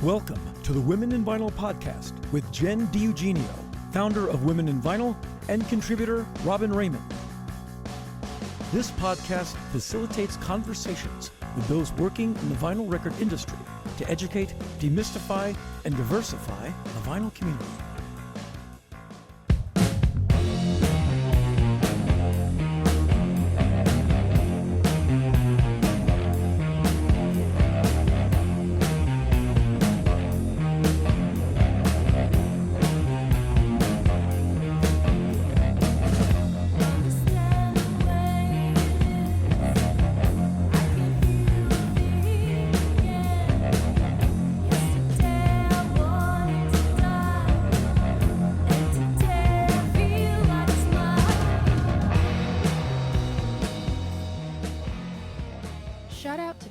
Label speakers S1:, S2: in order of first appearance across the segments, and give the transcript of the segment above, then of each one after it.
S1: Welcome to the Women in Vinyl podcast with Jen DiEugenio, founder of Women in Vinyl, and contributor Robin Raymond. This podcast facilitates conversations with those working in the vinyl record industry to educate, demystify, and diversify the vinyl community.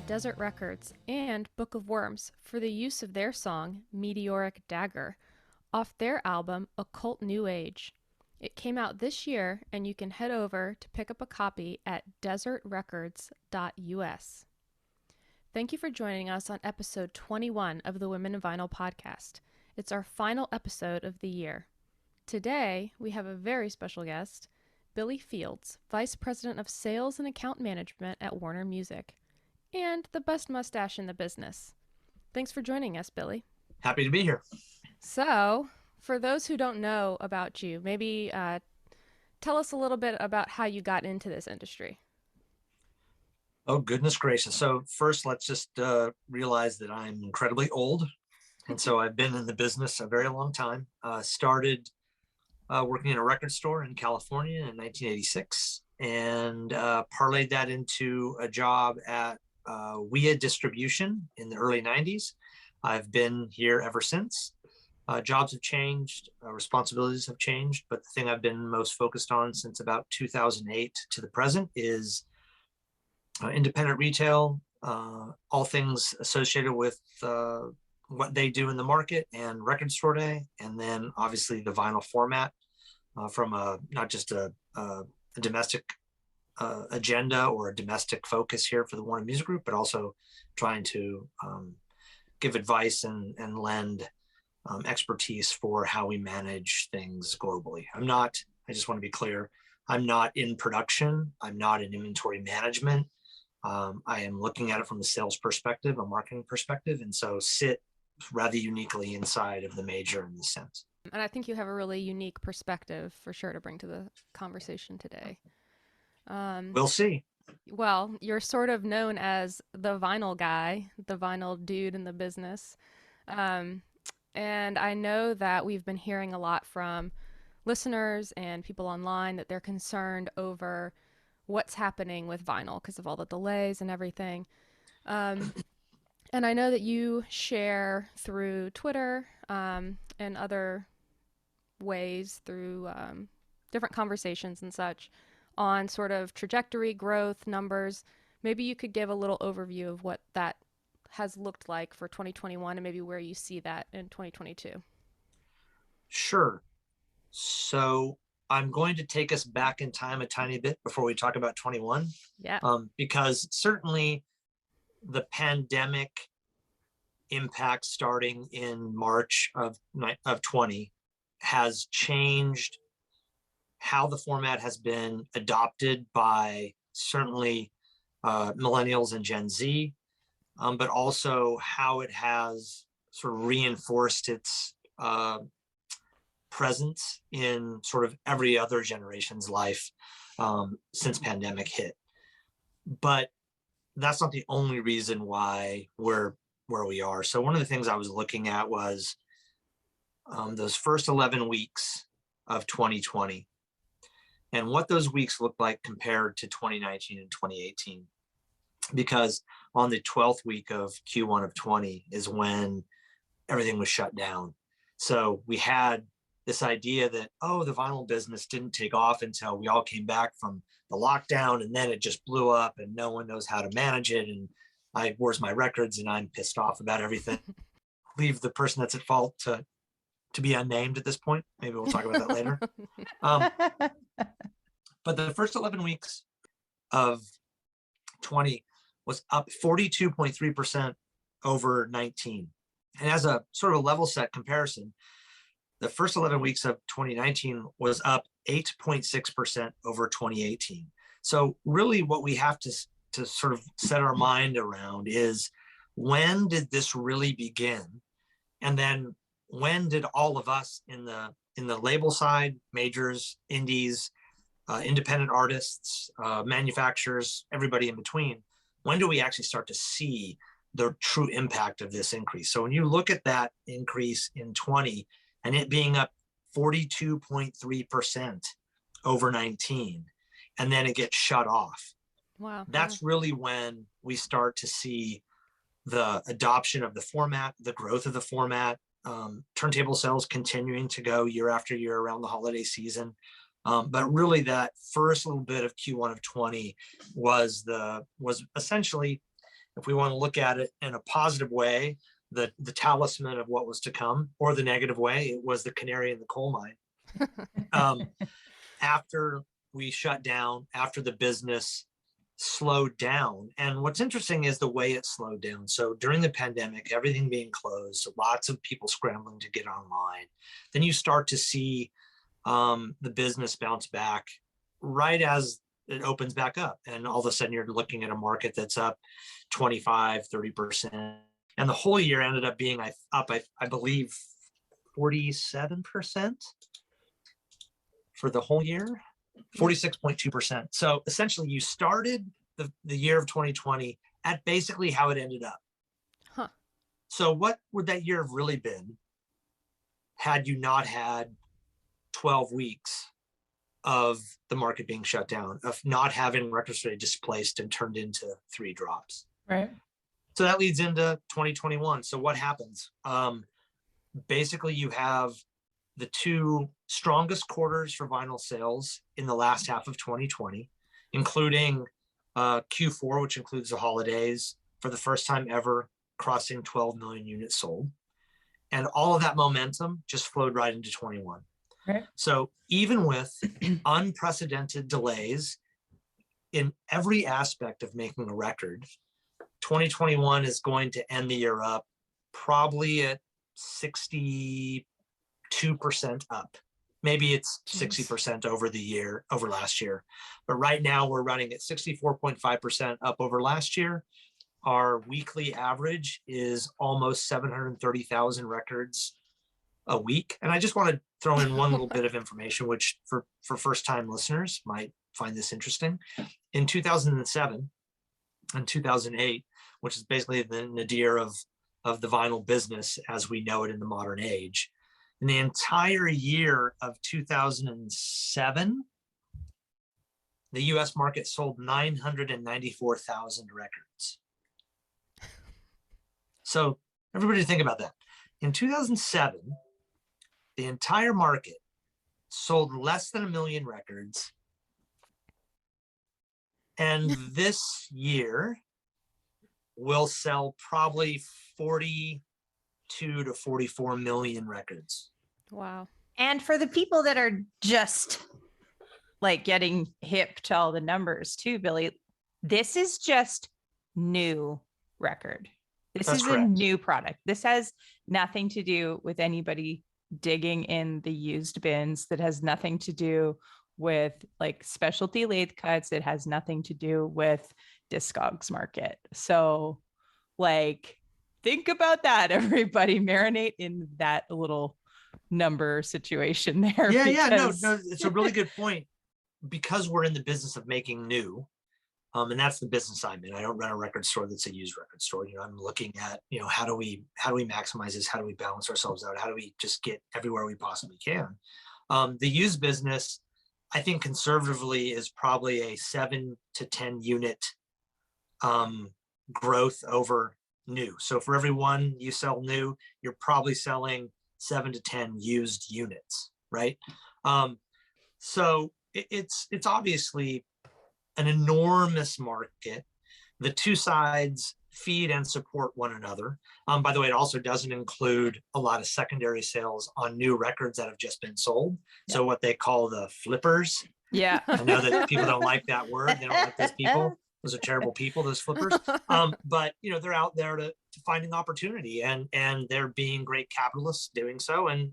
S2: Desert Records and Book of Wyrms for the use of their song Meteoric Dagger off their album Occult New Age. It came out this year, and you can head over to pick up a copy at desertrecords.us. Thank you for joining us on episode 21 of the Women in Vinyl podcast. It's our final episode of the year. Today, we have a very special guest, Billy Fields, Vice President of Sales and Account Management at Warner Music, and the best mustache in the business. Thanks for joining us, Billy.
S3: Happy to be here.
S2: So, for those who don't know about you, maybe tell us a little bit about how you got into this industry.
S3: Oh, goodness gracious. So first, let's just realize that I'm incredibly old. And so I've been in the business a very long time. Started working in a record store in California in 1986 and parlayed that into a job at WIA Distribution in the early 90s. I've been here ever since. Jobs have changed, responsibilities have changed, but the thing I've been most focused on since about 2008 to the present is independent retail, all things associated with what they do in the market and record store day, and then obviously the vinyl format from not just a domestic agenda or a domestic focus here for the Warner Music Group, but also trying to give advice and lend expertise for how we manage things globally. I just want to be clear, I'm not in production. I'm not in inventory management. I am looking at it from a sales perspective, a marketing perspective, and so sit rather uniquely inside of the major in this sense.
S2: And I think you have a really unique perspective for sure to bring to the conversation today.
S3: We'll see.
S2: Well, you're sort of known as the vinyl guy, the vinyl dude in the business. And I know that we've been hearing a lot from listeners and people online that they're concerned over what's happening with vinyl because of all the delays and everything. And I know that you share through Twitter and other ways through different conversations and such on sort of trajectory, growth, numbers. Maybe you could give a little overview of what that has looked like for 2021 and maybe where you see that in 2022.
S3: Sure. So I'm going to take us back in time a tiny bit before we talk about 21.
S2: Yeah.
S3: Because certainly the pandemic impact starting in March of 20 has changed how the format has been adopted by certainly millennials and Gen Z, but also how it has sort of reinforced its presence in sort of every other generation's life since pandemic hit. But that's not the only reason why we're where we are. So one of the things I was looking at was those first 11 weeks of 2020 and what those weeks looked like compared to 2019 and 2018. Because on the 12th week of Q1 of 20 is when everything was shut down. So we had this idea that, oh, the vinyl business didn't take off until we all came back from the lockdown, and then it just blew up and no one knows how to manage it. And where's my records? And I'm pissed off about everything. Leave the person that's at fault to be unnamed at this point. Maybe we'll talk about that later. But the first 11 weeks of 20 was up 42.3% over 19. And as a sort of a level set comparison, the first 11 weeks of 2019 was up 8.6% over 2018. So really what we have to sort of set our mind around is, when did this really begin? And then when did all of us in the label side, majors, indies, independent artists, manufacturers, everybody in between, when do we actually start to see the true impact of this increase? So when you look at that increase in 20 and it being up 42.3% over 19, and then it gets shut off.
S2: Wow.
S3: That's really when we start to see the adoption of the format, the growth of the format, turntable sales continuing to go year after year around the holiday season. But really that first little bit of Q1 of 20 was essentially, if we want to look at it in a positive way, the talisman of what was to come, or the negative way, it was the canary in the coal mine. After we shut down, after the business slowed down. And what's interesting is the way it slowed down. So during the pandemic, everything being closed, lots of people scrambling to get online. Then you start to see the business bounce back right as it opens back up. And all of a sudden you're looking at a market that's up 25, 30%. And the whole year ended up being up, I believe, 47% for the whole year. 46.2%. So essentially you started the year of 2020 at basically how it ended up.
S2: Huh.
S3: So what would that year have really been had you not had 12 weeks of the market being shut down, of not having record store displaced and turned into 3 drops?
S4: Right.
S3: So that leads into 2021. So what happens? Basically you have the 2 strongest quarters for vinyl sales in the last half of 2020, including Q4, which includes the holidays, for the first time ever crossing 12 million units sold. And all of that momentum just flowed right into 21.
S4: Right.
S3: So even with unprecedented delays in every aspect of making a record, 2021 is going to end the year up probably at 62% up. Maybe it's 60% over last year. But right now we're running at 64.5% up over last year. Our weekly average is almost 730,000 records a week. And I just want to throw in one little bit of information, which for first-time listeners might find this interesting. In 2007 and 2008, which is basically the nadir of the vinyl business as we know it in the modern age, in the entire year of 2007, the US market sold 994,000 records. So everybody think about that. In 2007, the entire market sold less than 1 million records. And this year will sell probably 42 to 44 million records.
S2: Wow.
S4: And for the people that are just like getting hip to all the numbers too, Billy, this is just new record. This is
S3: correct.
S4: A new product. This has nothing to do with anybody digging in the used bins. That has nothing to do with like specialty lathe cuts. It has nothing to do with Discogs market. So like, think about that, everybody. Marinate in that little number situation there.
S3: Yeah, no, it's a really good point. Because we're in the business of making new, and that's the business I'm in. I don't run a record store that's a used record store. You know, I'm looking at, you know, how do we maximize this? How do we balance ourselves out? How do we just get everywhere we possibly can? The used business, I think conservatively, is probably a 7 to 10 unit growth over new. So for every one you sell new, you're probably selling 7 to 10 used units, right? So it's obviously an enormous market. The two sides feed and support one another. By the way, it also doesn't include a lot of secondary sales on new records that have just been sold. Yep. So what they call the flippers.
S4: Yeah.
S3: I know that people don't like that word. They don't like those people. Those are terrible people, those flippers. But you know, they're out there to finding opportunity, and they're being great capitalists doing so. And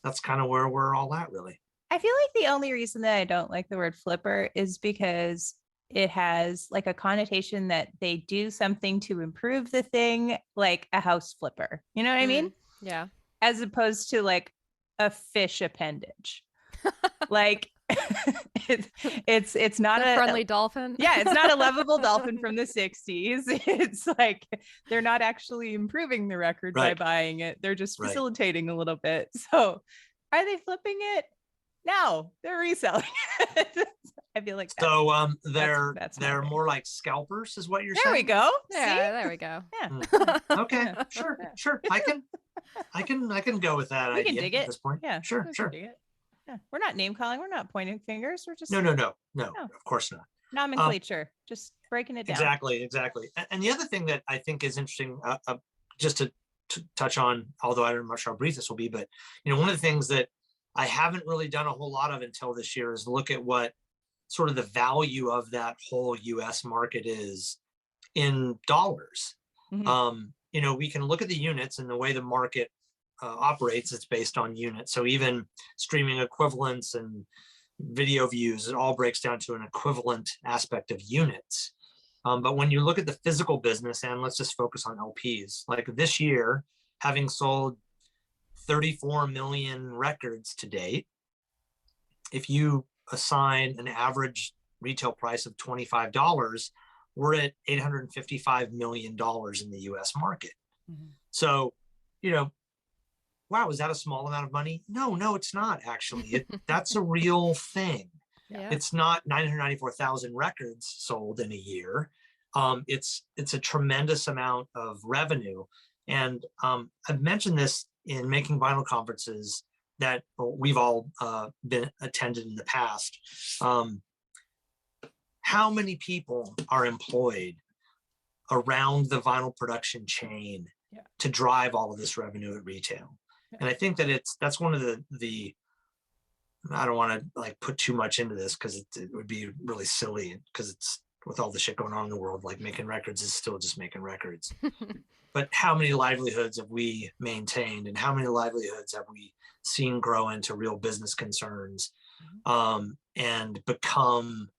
S3: that's kind of where we're all at, really.
S4: I feel like the only reason that I don't like the word flipper is because it has like a connotation that they do something to improve the thing, like a house flipper. You know what I mean?
S2: Yeah.
S4: As opposed to like a fish appendage. Like it's not
S2: The
S4: a
S2: friendly dolphin.
S4: Yeah, it's not a lovable dolphin from the 60s. It's like they're not actually improving the record by
S3: Right.
S4: buying it. They're just
S3: Right.
S4: facilitating a little bit. So are they flipping it? No, they're reselling it. I feel like that.
S3: So they're
S4: that's my
S3: they're
S4: thing.
S3: more like scalpers, is what you're
S4: There
S3: saying?
S4: we go.
S2: Yeah,
S4: See?
S2: there we go.
S4: Yeah.
S3: Okay,
S4: Yeah.
S3: sure,
S4: Yeah.
S3: sure. I can go with that
S4: We
S3: idea
S4: can dig
S3: at
S4: it.
S3: this point.
S4: Yeah.
S3: Sure,
S4: we can
S3: sure.
S4: dig it. Yeah. We're not name calling. We're not pointing fingers. We're just
S3: No,
S4: No.
S3: of course not.
S4: nomenclature. Just breaking it down.
S3: Exactly. And the other thing that I think is interesting, just to touch on, although I'm not sure how brief this will be, but you know, one of the things that I haven't really done a whole lot of until this year is look at what sort of the value of that whole U.S. market is in dollars.
S4: Mhm.
S3: You know, we can look at the units, and the way the market operates, it's based on units. So even streaming equivalents and video views, it all breaks down to an equivalent aspect of units. But when you look at the physical business, and let's just focus on LPs, like this year, having sold 34 million records to date, if you assign an average retail price of $25, we're at $855 million in the US market.
S4: Mhm.
S3: So, you know, wow, is that a small amount of money? No, it's not actually. That's a real thing.
S2: Yeah.
S3: It's not 994,000 records sold in a year. It's a tremendous amount of revenue. And I've mentioned this in making vinyl conferences that we've all been attended in the past. How many people are employed around the vinyl production chain to drive all of this revenue at retail? And I think that that's one of the I don't want to like put too much into this because it would be really silly, because it's, with all the shit going on in the world, like making records is still just making records. But how many livelihoods have we maintained, and how many livelihoods have we seen grow into real business concerns and become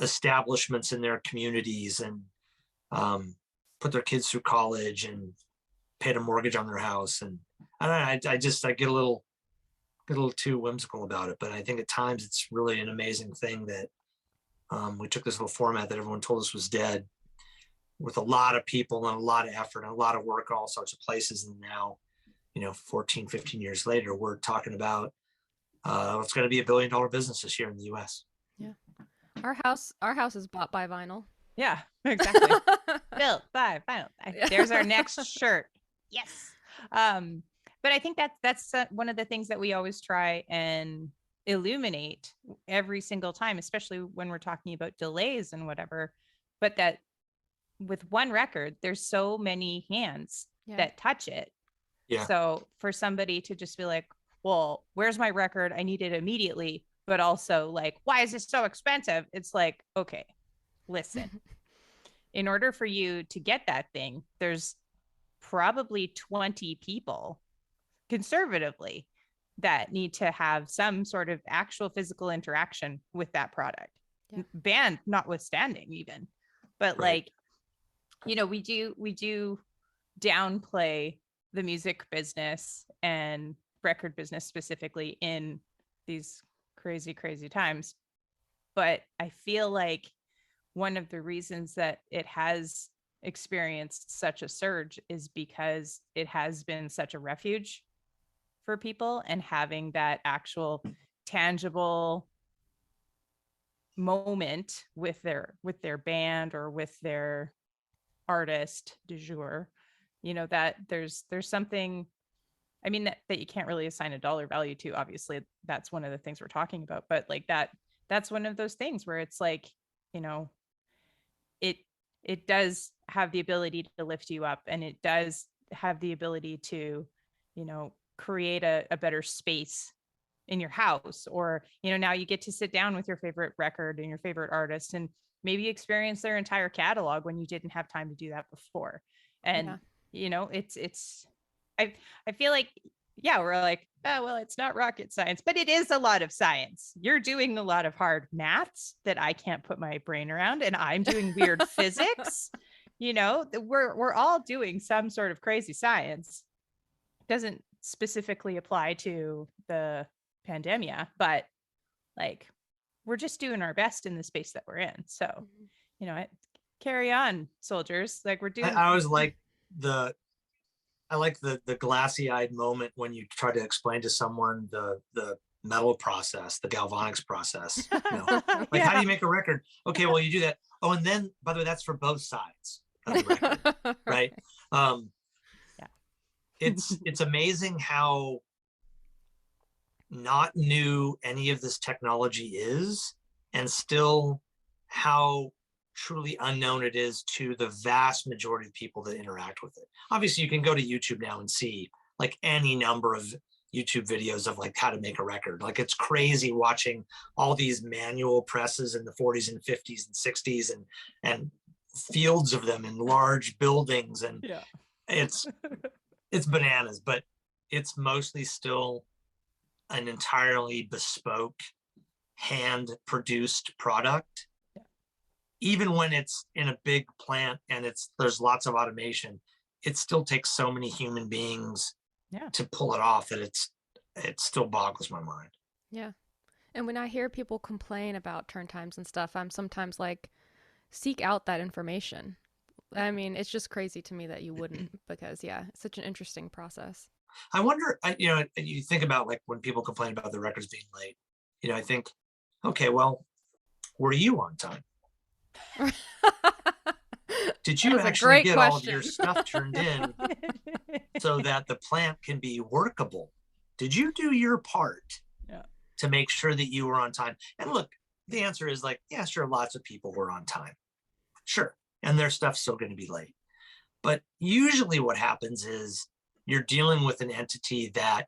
S3: establishments in their communities, and put their kids through college and paid a mortgage on their house. And I don't know, I get a little too whimsical about it, but I think at times it's really an amazing thing that we took this little format that everyone told us was dead, with a lot of people and a lot of effort and a lot of work in all sorts of places. And now, you know, 14, 15 years later, we're talking about it's going to be $1 billion business this year in the US.
S2: Yeah. Our house is bought by vinyl.
S4: Yeah, exactly. Built by vinyl. There's our next shirt. Yes. But I think that's one of the things that we always try and illuminate every single time, especially when we're talking about delays and whatever. But that with one record, there's so many hands that touch it.
S3: Yeah.
S4: So for somebody to just be like, well, where's my record? I need it immediately. But also like, why is this so expensive? It's like, okay, listen, in order for you to get that thing, there's probably 20 people conservatively that need to have some sort of actual physical interaction with that product. Band notwithstanding even. But like, you know, we do downplay the music business and record business specifically in these crazy times. But I feel like one of the reasons that it has experienced such a surge is because it has been such a refuge for people, and having that actual tangible moment with their band or with their artist du jour, you know, that there's something, I mean, that you can't really assign a dollar value to. Obviously that's one of the things we're talking about, but like that's one of those things where it's like, you know, it does have the ability to lift you up, and it does have the ability to, you know, create a better space in your house, or, now you get to sit down with your favorite record and your favorite artist and maybe experience their entire catalog when you didn't have time to do that before. And, I feel like, yeah, we're like, oh, well, it's not rocket science, but it is a lot of science. You're doing a lot of hard maths that I can't put my brain around, and I'm doing weird physics. We're all doing some sort of crazy science. Doesn't specifically apply to the pandemia, but like, we're just doing our best in the space that we're in. So, carry on, soldiers. Like, we're doing.
S3: I always like the glassy-eyed moment when you try to explain to someone the metal process, the galvanics process. Like, how do you make a record? Okay, well, you do that. Oh, and then, by the way, that's for both sides of the record, right? It's amazing how not new any of this technology is, and still how truly unknown it is to the vast majority of people that interact with it. Obviously, you can go to YouTube now and see like any number of YouTube videos of like how to make a record. Like, it's crazy watching all these manual presses in the 40s and 50s and 60s and fields of them in large buildings. And it's bananas, but it's mostly still an entirely bespoke, hand-produced product. Even when it's in a big plant and there's lots of automation, it still takes so many human beings to pull it off that it still boggles my mind.
S2: Yeah. And when I hear people complain about turn times and stuff, I'm sometimes like, seek out that information. I mean, it's just crazy to me that you wouldn't, because it's such an interesting process.
S3: I wonder, you think about like when people complain about the records being late, I think, okay, well, were you on time? Did you actually get all of your stuff turned in so that the plant can be workable? Did you do your part to make sure that you were on time? And look, the answer is like, yeah, sure, lots of people were on time. Sure. And their stuff's still going to be late. But usually what happens is you're dealing with an entity that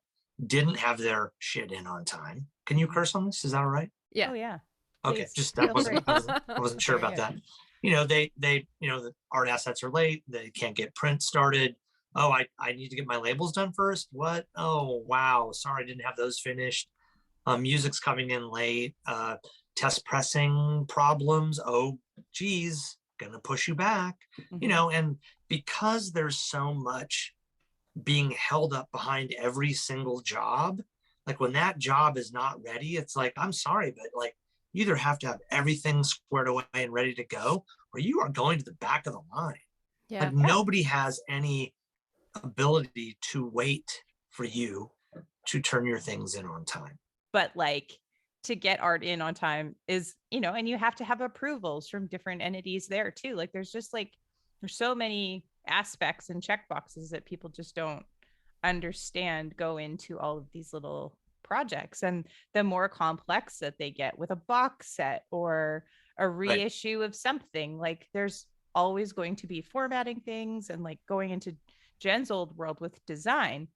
S3: didn't have their shit in on time. Can you curse on this? Is that all right?
S2: Yeah.
S4: Oh, yeah.
S3: Okay, just I wasn't sure about that. They the art assets are late. They can't get print started. Oh, I need to get my labels done first. What? Oh, wow. Sorry, I didn't have those finished. Music's coming in late. Test pressing problems. Oh, geez, gonna push you back. And because there's so much being held up behind every single job, like when that job is not ready, it's like, I'm sorry, but like, you either have to have everything squared away and ready to go, or you are going to the back of the line. Like, nobody has any ability to wait for you to turn your things in on time.
S4: But like, to get art in on time is, and you have to have approvals from different entities there too. Like, there's so many aspects and checkboxes that people just don't understand go into all of these little projects. And the more complex that they get with a box set or a reissue of something, like, there's always going to be formatting things. And like, going into Jen's old world with design,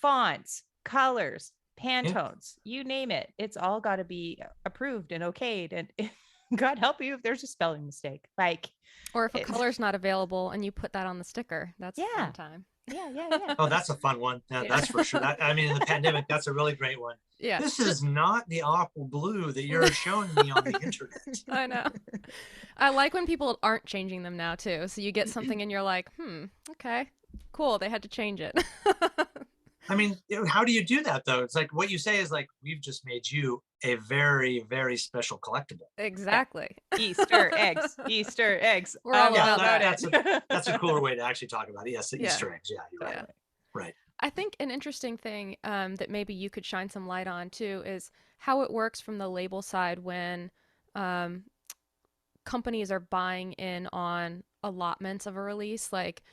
S4: fonts, colors, Pantones, you name it, it's all got to be approved and okayed. And God help you if there's a spelling mistake, like,
S2: or if a color's not available and you put that on the sticker. That's a fun time.
S4: Yeah.
S3: Oh, that's a fun one. That's for sure. In the pandemic, that's a really great one.
S2: Yeah.
S3: This is not the aqua blue that you're showing me on the internet.
S2: I know. I like when people aren't changing them now too. So you get something and you're like, okay, cool. They had to change it.
S3: I mean, how do you do that though? It's like, what you say is like, we've just made you a very, very special collectible.
S2: Exactly.
S4: Easter eggs.
S2: We're all about
S3: that. That's a cooler way to actually talk about it. Yes, the Easter eggs. Yeah, you're right. Right.
S2: I think an interesting thing that maybe you could shine some light on too is how it works from the label side when companies are buying in on allotments of a release. Like,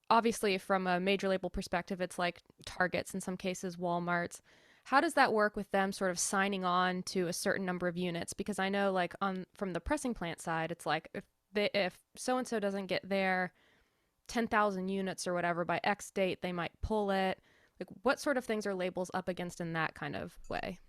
S2: obviously from a major label perspective, it's like Targets, in some cases Walmart's. How does that work with them sort of signing on to a certain number of units? Because I know, like, from the pressing plant side, it's like if so-and-so doesn't get their 10,000 units or whatever by X date, they might pull it. Like, what sort of things are labels up against in that kind of way?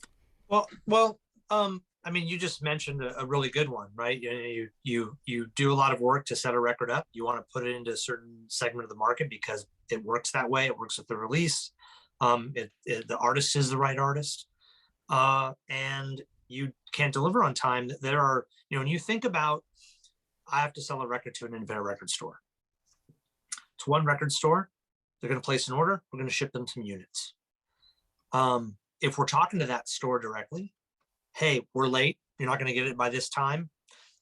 S3: Well, I mean, you just mentioned a really good one, right? You do a lot of work to set a record up. You want to put it into a certain segment of the market because it works that way. It works with the release. The artist is the right artist, and you can't deliver on time. There are, when you think about, I have to sell a record to an independent record store. It's one record store. They're going to place an order. We're going to ship them some units. If we're talking to that store directly, hey, we're late. You're not going to get it by this time.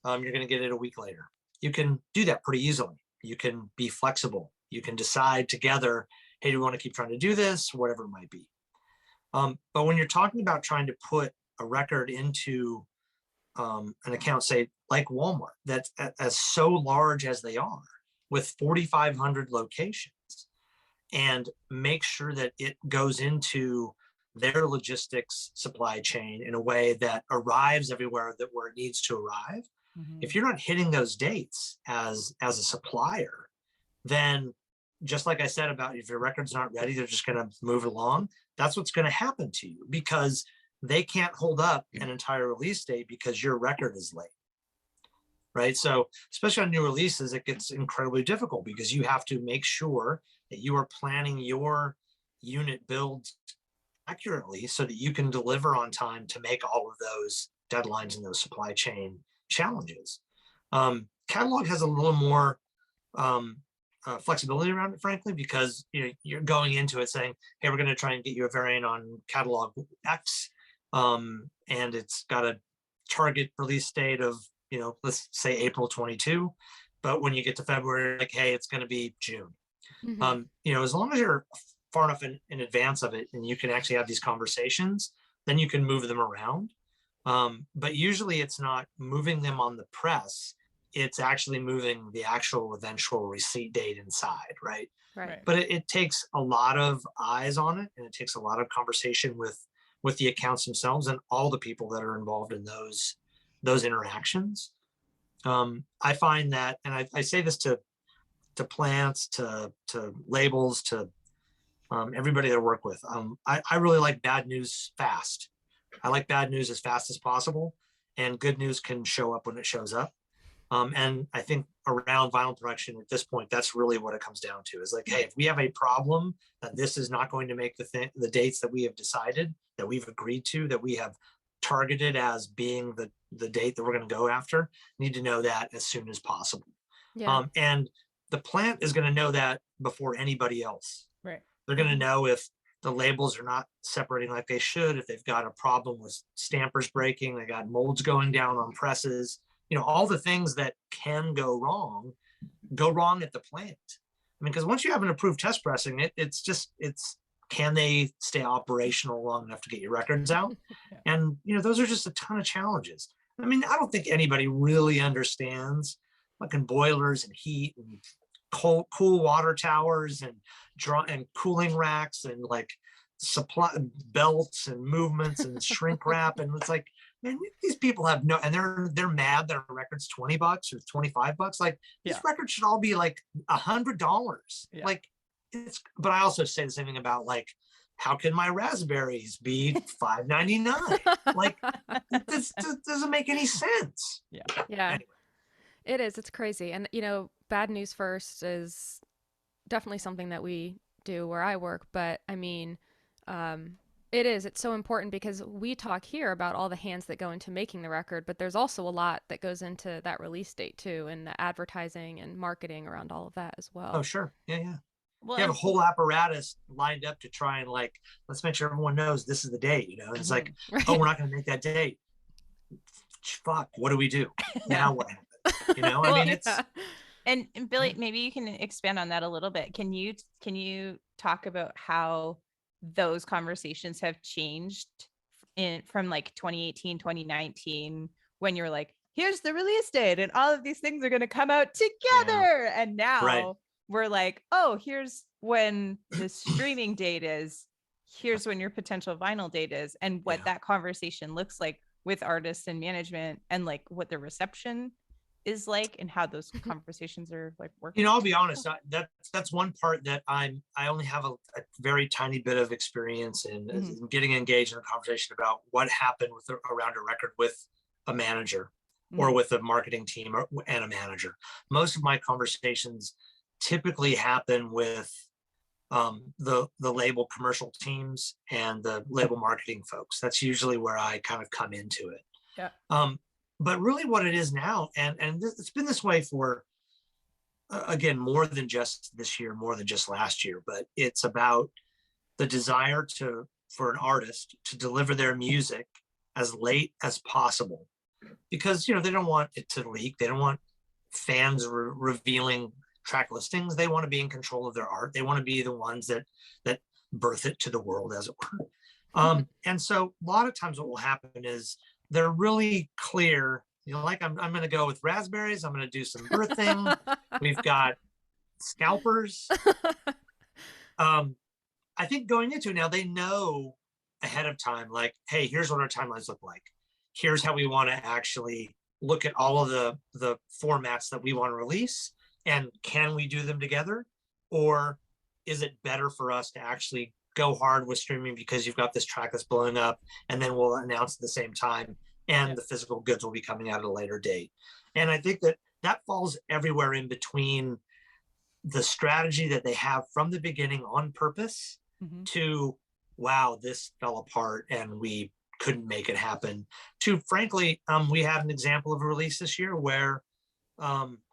S3: You're going to get it a week later. You can do that pretty easily. You can be flexible. You can decide together, hey, do we want to keep trying to do this? Whatever it might be. But when you're talking about trying to put a record into an account, say like Walmart, that's as so large as they are, with 4,500 locations, and make sure that it goes into their logistics supply chain in a way that arrives everywhere where it needs to arrive.
S4: Mm-hmm.
S3: If you're not hitting those dates as a supplier, then just like I said about if your record's not ready, they're just going to move along. That's what's going to happen to you, because they can't hold up an entire release date because your record is late. Right. So especially on new releases, it gets incredibly difficult because you have to make sure that you are planning your unit builds accurately so that you can deliver on time to make all of those deadlines and those supply chain challenges. Catalog has a little more flexibility around it, frankly, because you're going into it saying, hey, we're going to try and get you a variant on catalog X, and it's got a target release date of, let's say April 22, but when you get to February, like, hey, it's going to be June.
S2: Mm-hmm.
S3: As long as you're far enough in advance of it and you can actually have these conversations, then you can move them around. But usually it's not moving them on the press. It's actually moving the actual eventual receipt date inside, right?
S2: Right.
S3: But it takes a lot of eyes on it, and it takes a lot of conversation with the accounts themselves and all the people that are involved in those interactions. I find that, and I say this to plants, to labels, to everybody that I work with. I really like bad news fast. I like bad news as fast as possible, and good news can show up when it shows up. And I think around vinyl production at this point, that's really what it comes down to, is like, hey, if we have a problem that this is not going to make the dates that we have decided, that we've agreed to, that we have targeted as being the date that we're going to go after, need to know that as soon as possible.
S2: Yeah.
S3: And the plant is going to know that before anybody else.
S4: Right.
S3: They're going to know if the labels are not separating like they should, if they've got a problem with stampers breaking, they got molds going down on presses, all the things that can go wrong at the plant. I mean, because once you have an approved test pressing, it's can they stay operational long enough to get your records out?
S4: Yeah.
S3: And, those are just a ton of challenges. I mean, I don't think anybody really understands fucking boilers and heat and cool water towers and cooling racks and like supply belts and movements and shrink wrap. And it's like, man, these people have and they're mad that a record's $20 or $25. Like, these records should all be like $100.
S4: Yeah.
S3: Like, but I also say the same thing about, like, how can my raspberries be $5.99? Like, this doesn't make any sense.
S2: Yeah.
S3: Anyway.
S2: It is. It's crazy. And, bad news first is definitely something that we do where I work. But I mean, it's so important because we talk here about all the hands that go into making the record, but there's also a lot that goes into that release date too, and the advertising and marketing around all of that as well.
S3: Oh, sure. Yeah.
S4: Well,
S3: you have a whole apparatus lined up to try and, like, let's make sure everyone knows this is the date, and it's like,
S2: Right.
S3: Oh, we're not going to make that date. Fuck, what do we do? Now what happens? I mean, it's...
S4: And Billy, maybe you can expand on that a little bit. Can you talk about how those conversations have changed from like 2018, 2019, when you're like, here's the release date and all of these things are going to come out together. Yeah. And now we're like, oh, here's when the streaming date is, here's when your potential vinyl date is, and what that conversation looks like with artists and management, and like what the reception is like and how those conversations are like working?
S3: You know, I'll be honest, that's one part that I only have a very tiny bit of experience in, is getting engaged in a conversation about what happened around a record with a manager or with a marketing team and a manager. Most of my conversations typically happen with the label commercial teams and the label marketing folks. That's usually where I kind of come into it.
S4: Yeah.
S3: But really what it is now, and it's been this way for, again, more than just this year, more than just last year, but it's about the desire for an artist to deliver their music as late as possible, because, you know, they don't want it to leak. They don't want fans revealing track listings. They want to be in control of their art. They want to be the ones that birth it to the world, as it were. And so a lot of times what will happen is they're really clear, you know, like I'm going to go with raspberries. I'm going to do some birthing. We've got scalpers. I think going into it now, they know ahead of time, like, hey, here's what our timelines look like. Here's how we want to actually look at all of the formats that we want to release. And can we do them together? Or is it better for us to actually go hard with streaming because you've got this track that's blowing up, and then we'll announce at the same time, and the physical goods will be coming out at a later date. And I think that falls everywhere in between the strategy that they have from the beginning on purpose to, wow, this fell apart and we couldn't make it happen, to, frankly, we had an example of a release this year where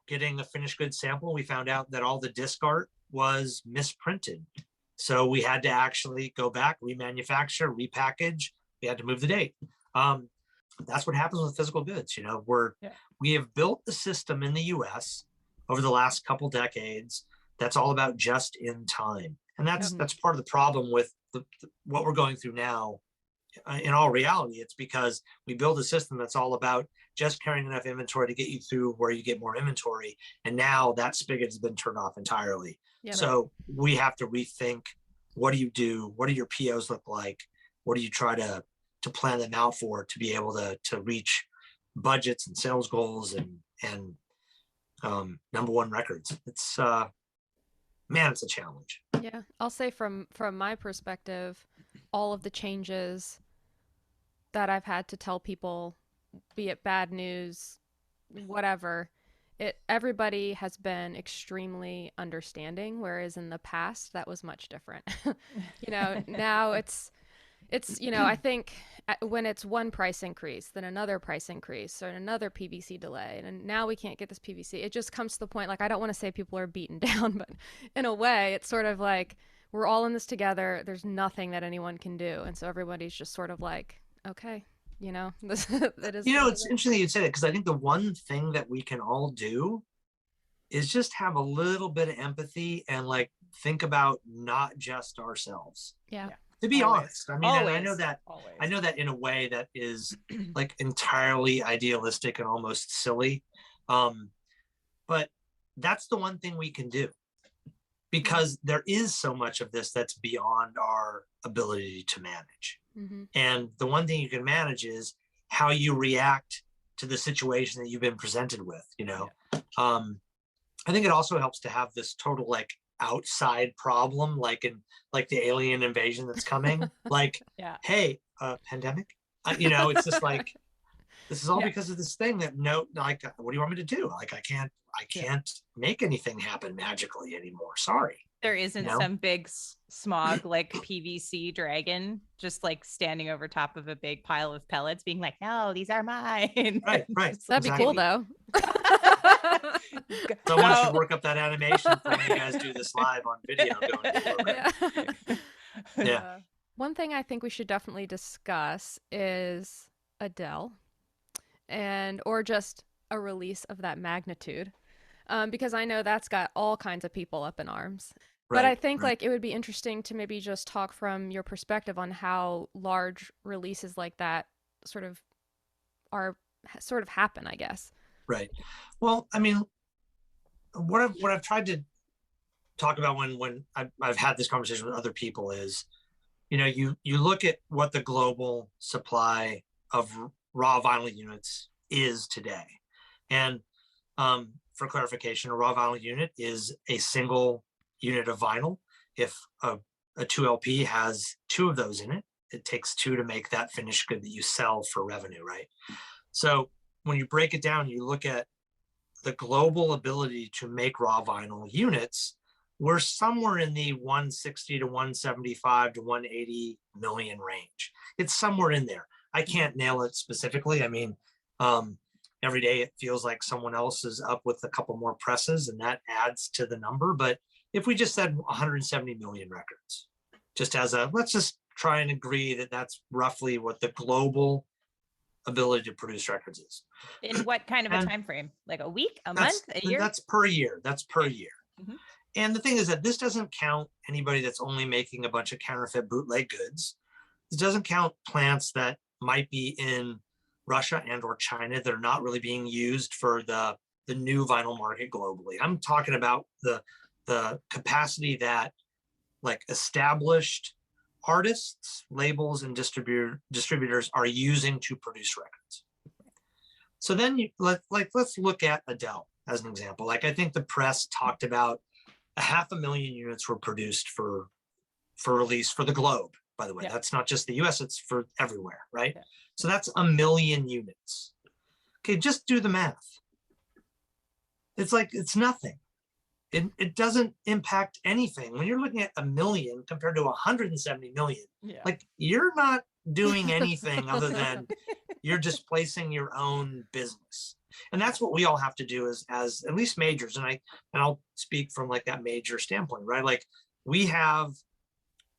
S3: getting a finished goods sample, we found out that all the disc art was misprinted. So we had to actually go back, remanufacture, repackage. We had to move the date. That's what happens with physical goods. You know, we have built the system in the US over the last couple decades that's all about just in time. And that's part of the problem with what we're going through now. In all reality, it's because we build a system that's all about just carrying enough inventory to get you through where you get more inventory. And now that spigot has been turned off entirely. Yeah, so we have to rethink, what do you do? What do your POs look like? What do you try to plan them out for, to be able to reach budgets and sales goals and number one records? It's man, it's a challenge.
S2: Yeah, I'll say from my perspective, all of the changes that I've had to tell people, be it bad news, whatever, everybody has been extremely understanding, whereas in the past that was much different. You know, now it's you know, I think when it's one price increase, then another price increase, or another PVC delay, and now we can't get this PVC, it just comes to the point, like, I don't want to say people are beaten down, but in a way it's sort of like we're all in this together. There's nothing that anyone can do, and so everybody's just sort of like, okay, you know, this it is.
S3: You know, it's interesting you say that, because I think the one thing that we can all do is just have a little bit of empathy and, like, think about not just ourselves.
S2: Yeah.
S3: To be honest, I mean,
S4: Always.
S3: I know that in a way that is like entirely idealistic and almost silly, but that's the one thing we can do, because there is so much of this that's beyond our ability to manage. And the one thing you can manage is how you react to the situation that you've been presented with. You know, I think it also helps to have this total, like, outside problem, like the alien invasion that's coming. Like, hey, pandemic. You know, it's just like, this is all because of this thing that like, what do you want me to do? Like, I can't make anything happen magically anymore. Sorry.
S4: There isn't some big smog, like PVC dragon, just like standing over top of a big pile of pellets being like, no, these are mine.
S3: Right.
S2: That'd be cool, though.
S3: Someone should work up that animation when you guys do this live on video. Yeah.
S2: One thing I think we should definitely discuss is Adele, or just a release of that magnitude, because I know that's got all kinds of people up in arms. But I think like it would be interesting to maybe just talk from your perspective on how large releases like that sort of happen, I guess.
S3: Right. Well, I mean, what I've tried to talk about when I've had this conversation with other people is, you know, you look at what the global supply of raw vinyl units is today, and For clarification, a raw vinyl unit is a single unit of vinyl. If a 2LP has two of those in it, it takes two to make that finished good that you sell for revenue, right? So when you break it down, you look at the global ability to make raw vinyl units, we're somewhere in the 160 to 175 to 180 million range. It's somewhere in there. I can't nail it specifically. I mean, every day it feels like someone else is up with a couple more presses, and that adds to the number. But if we just said 170 million records, just as a, let's just try and agree that that's roughly what the global ability to produce records is.
S4: In what kind of a time frame? Like a week, a month, a year?
S3: That's per year. That's per year.
S4: Mhm.
S3: And the thing is that this doesn't count anybody that's only making a bunch of counterfeit bootleg goods. This doesn't count plants that might be in Russia and or China that are not really being used for the new vinyl market globally. I'm talking about the capacity that like established artists, labels, and distributors are using to produce records. So then let's look at Adele as an example. Like, I think the press talked about 500,000 units were produced for release for the globe. By the way, that's not just the US, it's for everywhere, right? Yeah. So that's 1 million units. Okay, just do the math. It's like, it's nothing. It doesn't impact anything. When you're looking at 1 million compared to 170 million, like, you're not doing anything other than you're displacing your own business. And that's what we all have to do as at least majors. And I'll speak from like that major standpoint, right? Like, we have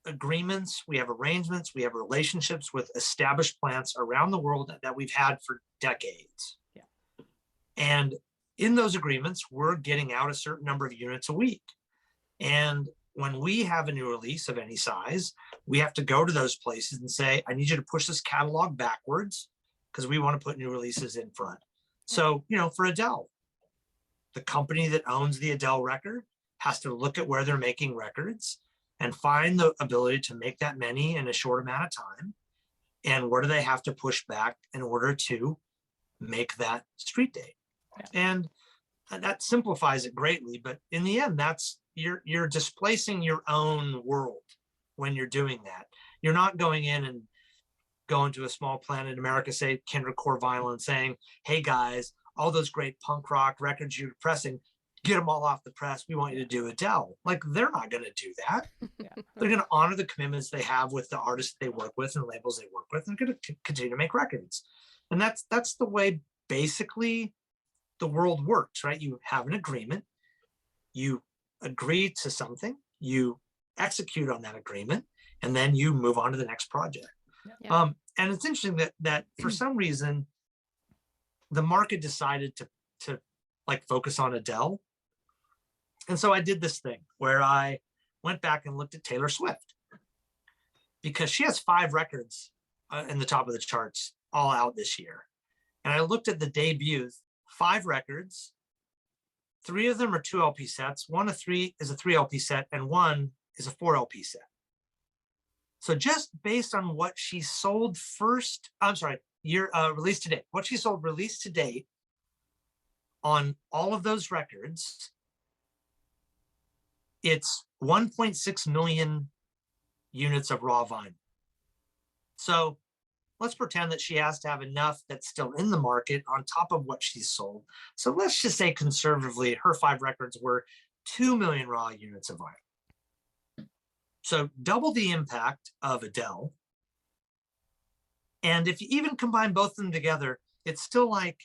S3: agreements, we have arrangements, we have relationships with established plants around the world that we've had for decades. Yeah. And in those agreements, we're getting out a certain number of units a week. And when we have a new release of any size, we have to go to those places and say, I need you to push this catalog backwards because we want to put new releases in front. So, for Adele, the company that owns the Adele record has to look at where they're making records and find the ability to make that many in a short amount of time. And where do they have to push back in order to make that street date? Yeah. And that simplifies it greatly. But in the end, that's you're displacing your own world when you're doing that. You're not going in and going to a small plant in America, say Kindred Core Vinyl, and saying, hey guys, all those great punk rock records you're pressing, get them all off the press. We want you to do Adele. Like, they're not going to do that. Yeah. They're going to honor the commitments they have with the artists they work with and labels they work with, and they're going to continue to make records. And that's the way basically the world works, right? You have an agreement, you agree to something, you execute on that agreement, and then you move on to the next project. Yeah. And it's interesting that for some reason, the market decided to like focus on Adele. And so I did this thing where I went back and looked at Taylor Swift, because she has 5 records in the top of the charts all out this year. And I looked at the debuts, 5 records, 3 of them are 2 LP sets, 1 of 3 is a 3 LP set, and 1 is a 4 LP set. So just based on what she sold released to date, what she sold released to date on all of those records, it's 1.6 million units of raw vinyl. So let's pretend that she has to have enough that's still in the market on top of what she's sold. So let's just say conservatively, her 5 records were 2 million raw units of vinyl. So double the impact of Adele. And if you even combine both of them together, it's still like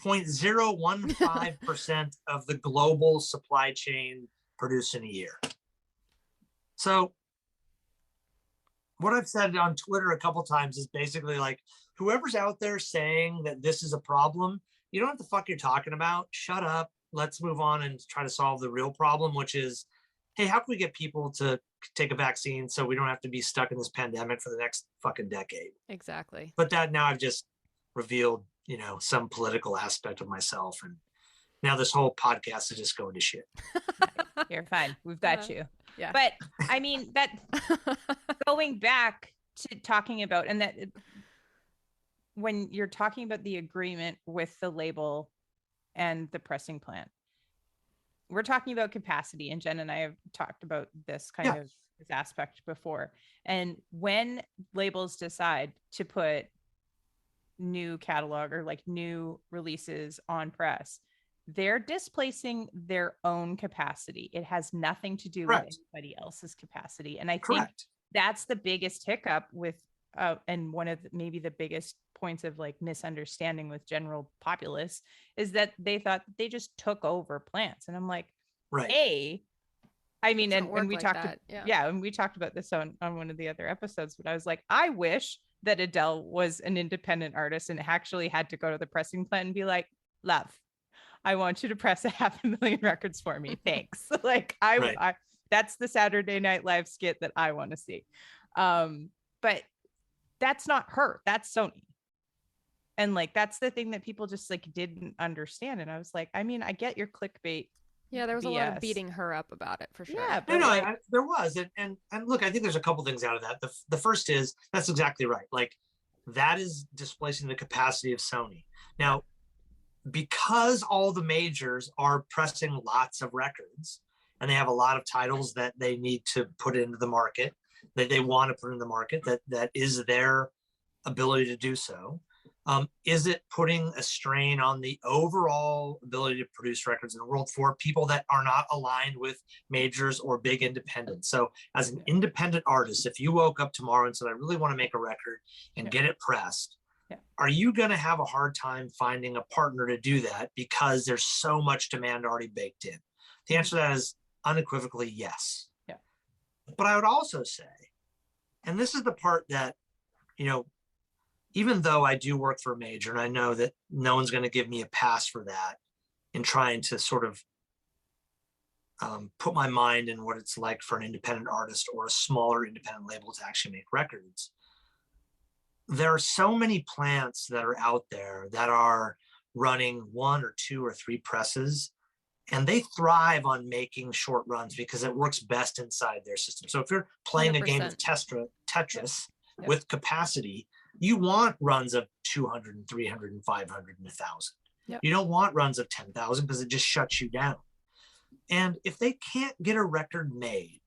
S3: 0.015% of the global supply chain produced in a year. So what I've said on Twitter a couple times is basically like, whoever's out there saying that this is a problem, you don't have to fuck you're talking about. Shut up. Let's move on and try to solve the real problem, which is, hey, how can we get people to take a vaccine so we don't have to be stuck in this pandemic for the next fucking decade?
S2: Exactly.
S3: But that now I've just revealed, some political aspect of myself. And now this whole podcast is just going to shit.
S4: You're fine. We've got you.
S2: Yeah.
S4: But I mean, that going back to talking about, and that when you're talking about the agreement with the label and the pressing plant, we're talking about capacity, and Jen and I have talked about this kind of this aspect before. And when labels decide to put new catalog or like new releases on press, they're displacing their own capacity. It has nothing to do with anybody else's capacity. And I think that's the biggest hiccup with and one of maybe the biggest points of like misunderstanding with general populace is that they thought they just took over plants. And I'm like, I mean, and we talked and we talked about this on one of the other episodes, but I was like, I wish that Adele was an independent artist and actually had to go to the pressing plant and be like, love, I want you to press 500,000 records for me. Thanks. Like I that's the Saturday Night Live skit that I want to see. But that's not her, that's Sony. And like, that's the thing that people just like didn't understand. And I was like, I mean, I get your clickbait.
S2: Yeah, there was a lot of beating her up about it for sure.
S4: Yeah,
S3: but there was. And look, I think there's a couple things out of that. The first is, that's exactly right. Like, that is displacing the capacity of Sony. Now, because all the majors are pressing lots of records and they have a lot of titles that they need to put into the market, that they want to put in the market, that is their ability to do so. Is it putting a strain on the overall ability to produce records in the world for people that are not aligned with majors or big independents? So as an independent artist, if you woke up tomorrow and said, I really want to make a record and get it pressed, are you going to have a hard time finding a partner to do that because there's so much demand already baked in? The answer to that is unequivocally yes. Yeah. But I would also say, and this is the part that, you know, even though I do work for a major and I know that no one's going to give me a pass for that in trying to sort of put my mind in what it's like for an independent artist or a smaller independent label to actually make records. There are so many plants that are out there that are running 1 or 2 or 3 presses, and they thrive on making short runs because it works best inside their system. So if you're playing 100%. A game of Tetris with capacity, you want runs of 200 and 300 and 500 and 1,000. Yep. You don't want runs of 10,000 because it just shuts you down. And if they can't get a record made,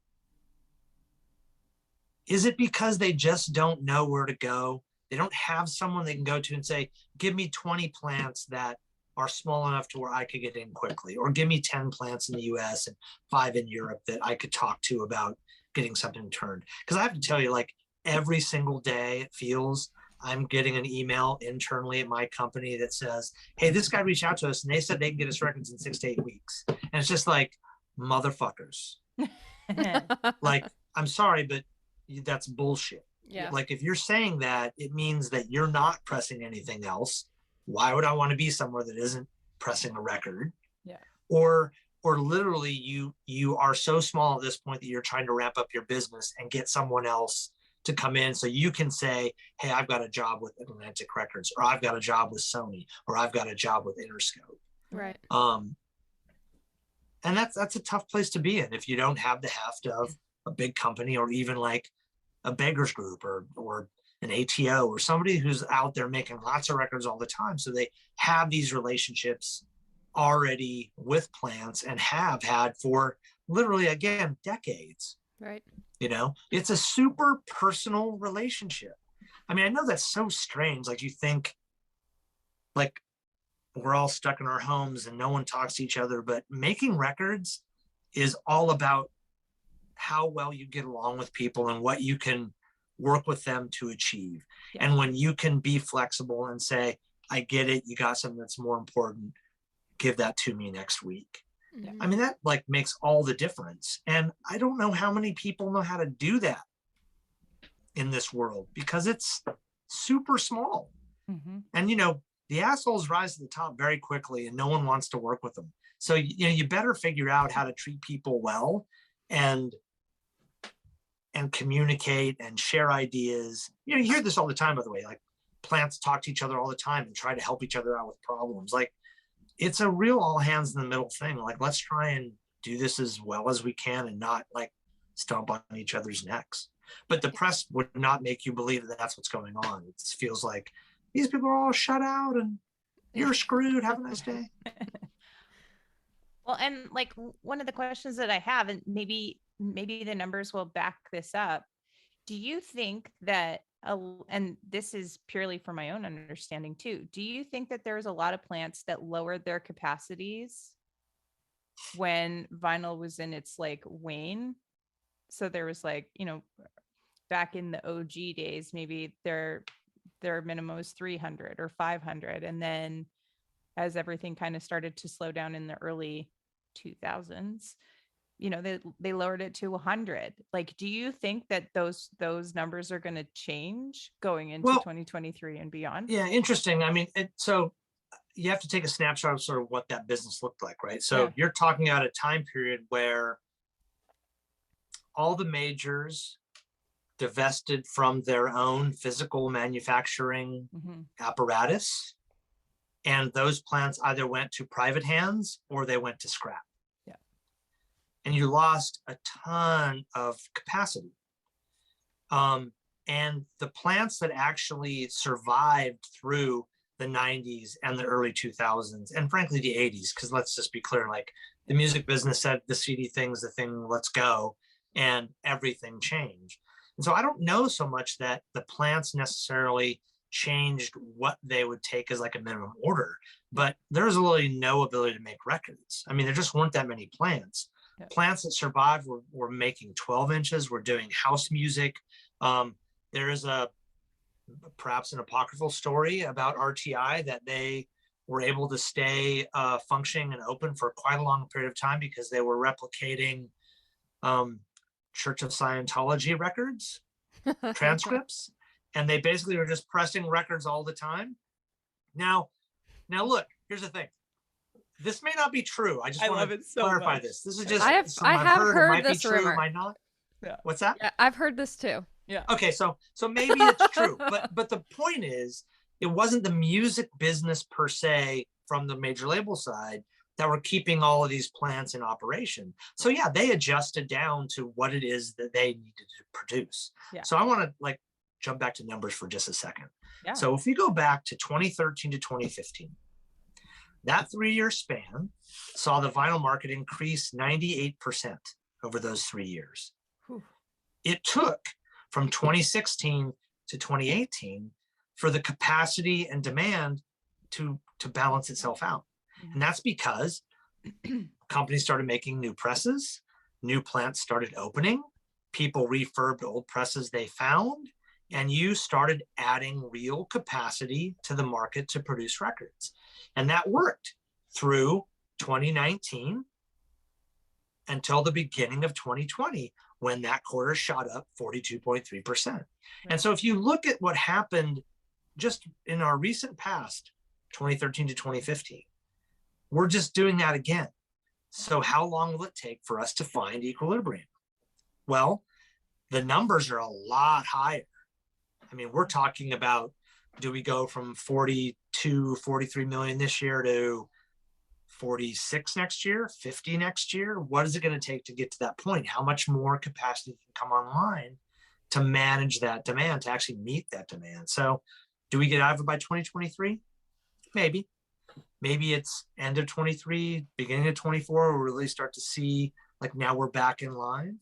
S3: is it because they just don't know where to go? They don't have someone they can go to and say, give me 20 plants that are small enough to where I could get in quickly, or give me 10 plants in the US and 5 in Europe that I could talk to about getting something turned. Because I have to tell you, like, every single day it feels I'm getting an email internally at my company that says, hey, this guy reached out to us and they said they can get us records in 6 to 8 weeks. And it's just like, motherfuckers. Like, I'm sorry, but that's bullshit. Yeah. Like, if you're saying that, it means that you're not pressing anything else. Why would I want to be somewhere that isn't pressing a record? Yeah. Or literally you are so small at this point that you're trying to ramp up your business and get someone else to come in so you can say, hey, I've got a job with Atlantic Records, or I've got a job with Sony, or I've got a job with Interscope. Right. And that's a tough place to be in if you don't have the heft of a big company, or even like a beggars group or an ATO, or somebody who's out there making lots of records all the time. So they have these relationships already with plants and have had for literally, again, decades. Right. You know, it's a super personal relationship. I mean, I know that's so strange. Like, you think like we're all stuck in our homes and no one talks to each other, but making records is all about how well you get along with people and what you can work with them to achieve. Yeah. And when you can be flexible and say, I get it, you got something that's more important, give that to me next week. Yeah. I mean, that like makes all the difference. And I don't know how many people know how to do that in this world because it's super small. Mm-hmm. And, you know, the assholes rise to the top very quickly and no one wants to work with them. So, you know, you better figure out how to treat people well and communicate and share ideas. You know, you hear this all the time, by the way, like plants talk to each other all the time and try to help each other out with problems. Like, it's a real all hands in the middle thing. Like, let's try and do this as well as we can and not like stomp on each other's necks. But the press would not make you believe that that's what's going on. It feels like these people are all shut out and you're screwed. Have a nice day.
S4: Well, and like one of the questions that I have, and maybe the numbers will back this up. Do you think that, and this is purely for my own understanding too, do you think that there's a lot of plants that lowered their capacities when vinyl was in its like wane? So there was like, back in the OG days, maybe their minimum was 300 or 500. And then as everything kind of started to slow down in the early 2000s, they lowered it to 100. Like, do you think that those numbers are going to change going into 2023 and beyond?
S3: Yeah, interesting. I mean, so you have to take a snapshot of sort of what that business looked like, right? So you're talking about a time period where all the majors divested from their own physical manufacturing apparatus, and those plants either went to private hands or they went to scrap.
S4: Yeah.
S3: And you lost a ton of capacity. And the plants that actually survived through the 90s and the early 2000s, and frankly the 80s, because let's just be clear, like the music business said the CD thing's the thing, let's go, and everything changed. And so I don't know so much that the plants necessarily changed what they would take as like a minimum order, but there's really no ability to make records. I mean, there just weren't that many plants. Yeah. Plants that survived were making 12 inches, were doing house music. There is perhaps an apocryphal story about RTI that they were able to stay functioning and open for quite a long period of time because they were replicating Church of Scientology records, transcripts, and they basically were just pressing records all the time. Now look, here's the thing. This may not be true. I just want to clarify this. This is just
S2: I have heard this rumor.
S3: True, might not. Yeah. What's that?
S2: Yeah, I've heard this too.
S4: Yeah.
S3: Okay, so maybe it's true, but the point is, it wasn't the music business per se from the major label side that were keeping all of these plants in operation. So yeah, they adjusted down to what it is that they needed to produce. Yeah. So I want to like jump back to numbers for just a second. Yeah. So if we go back to 2013 to 2015, that 3-year span saw the vinyl market increase 98% over those 3 years. Whew. It took from 2016 to 2018 for the capacity and demand to balance itself out. And that's because companies started making new presses, new plants started opening, people refurbed old presses they found, and you started adding real capacity to the market to produce records. And that worked through 2019 until the beginning of 2020, when that quarter shot up 42.3%. Right. And so if you look at what happened just in our recent past, 2013 to 2015, we're just doing that again. So how long will it take for us to find equilibrium? Well, the numbers are a lot higher. I mean, we're talking about, do we go from 42, 43 million this year to 46 next year, 50 next year? What is it going to take to get to that point? How much more capacity can come online to manage that demand, to actually meet that demand? So do we get out of it by 2023? Maybe. Maybe it's end of 23, beginning of 24, we'll really start to see, like, now we're back in line.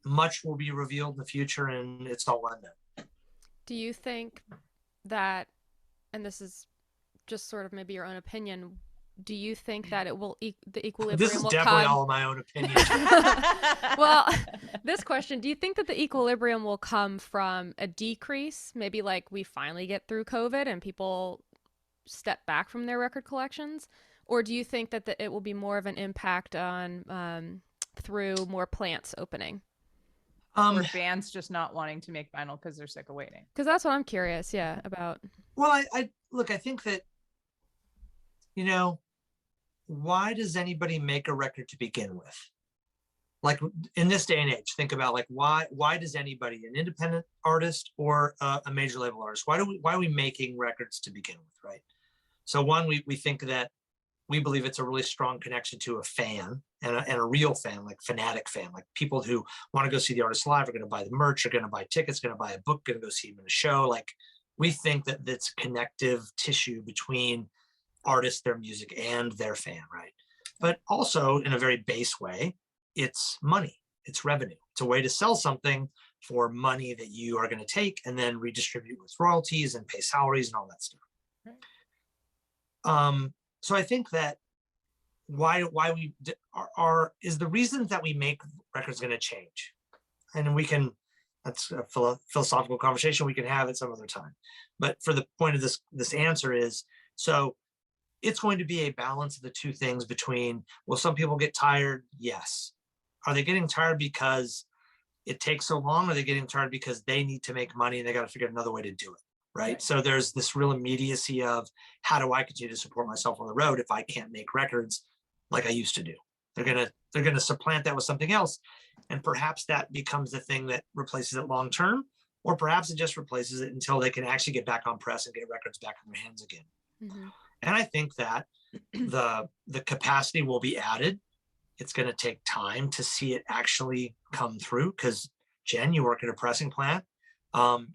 S3: Much will be revealed in the future, and it's all unknown.
S2: Do you think that, and this is just sort of maybe your own opinion, do you think that it will the equilibrium
S3: this is
S2: will
S3: definitely
S2: come?
S3: All my own opinion.
S2: Well, this question, do you think that the equilibrium will come from a decrease, maybe like we finally get through COVID and people step back from their record collections, or do you think that it will be more of an impact on through more plants opening,
S4: or bands just not wanting to make vinyl because they're sick of waiting?
S2: Because that's what I'm curious about.
S3: Well, I think that, why does anybody make a record to begin with? Like, in this day and age, think about, like, why does anybody, an independent artist or a major label artist, why are we making records to begin with, right? So one, we think that we believe it's a really strong connection to a fan and a real fan, like fanatic fan, like people who want to go see the artist live are going to buy the merch, are going to buy tickets, going to buy a book, going to go see him in a show. Like, we think that that's connective tissue between artists, their music, and their fan, right? But also in a very base way, it's money, it's revenue. It's a way to sell something for money that you are going to take and then redistribute with royalties and pay salaries and all that stuff. Right. So I think that why we is the reasons that we make records going to change, and we can, that's a philosophical conversation we can have at some other time. But for the point of this answer is, so it's going to be a balance of the two things between, will some people get tired? Yes. Are they getting tired because it takes so long? Or are they getting tired because they need to make money and they got to figure out another way to do it? Right. So there's this real immediacy of, how do I continue to support myself on the road if I can't make records like I used to do? They're gonna supplant that with something else. And perhaps that becomes the thing that replaces it long term, or perhaps it just replaces it until they can actually get back on press and get records back in their hands again. Mm-hmm. And I think that the capacity will be added. It's going to take time to see it actually come through, because Jen, you work at a pressing plant.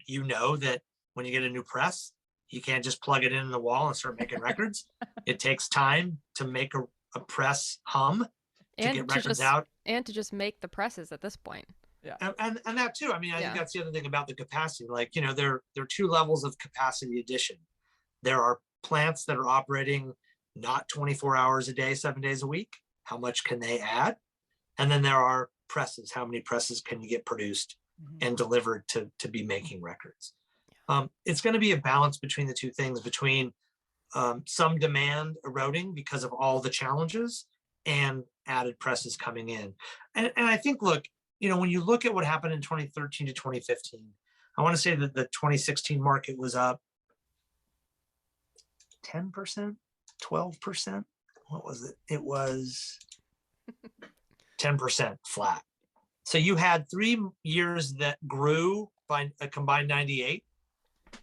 S3: You know that when you get a new press, you can't just plug it in the wall and start making records. It takes time to make a press hum, to get records out.
S2: And to just make the presses at this point.
S3: Yeah. And that too. I mean, I think that's the other thing about the capacity. Like, you know, there are two levels of capacity addition. There are plants that are operating not 24 hours a day, 7 days a week. How much can they add? And then there are presses. How many presses can you get produced and delivered to be making records? It's going to be a balance between the two things, between some demand eroding because of all the challenges and added presses coming in. And I think, look, you know, when you look at what happened in 2013 to 2015, I want to say that the 2016 market was up 10%, 12%. What was it? It was 10% flat. So you had 3 years that grew by a combined 98,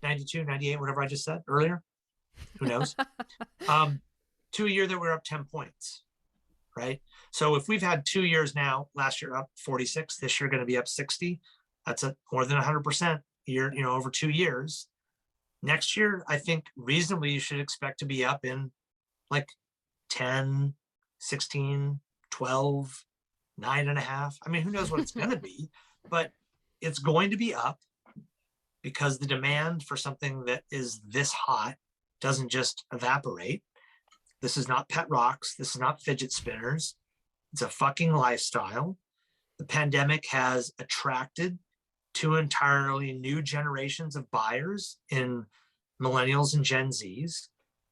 S3: 92, 98, whatever I just said earlier. Who knows? 2 years that were up 10 points, right? So if we've had 2 years now, last year up 46, this year going to be up 60, that's more than 100% year, you know, over 2 years. Next year, I think reasonably you should expect to be up in like 10, 16, 12, 9.5. I mean, who knows what it's going to be, but it's going to be up because the demand for something that is this hot doesn't just evaporate. This is not pet rocks. This is not fidget spinners. It's a fucking lifestyle. The pandemic has attracted 2 entirely new generations of buyers in millennials and Gen Zs.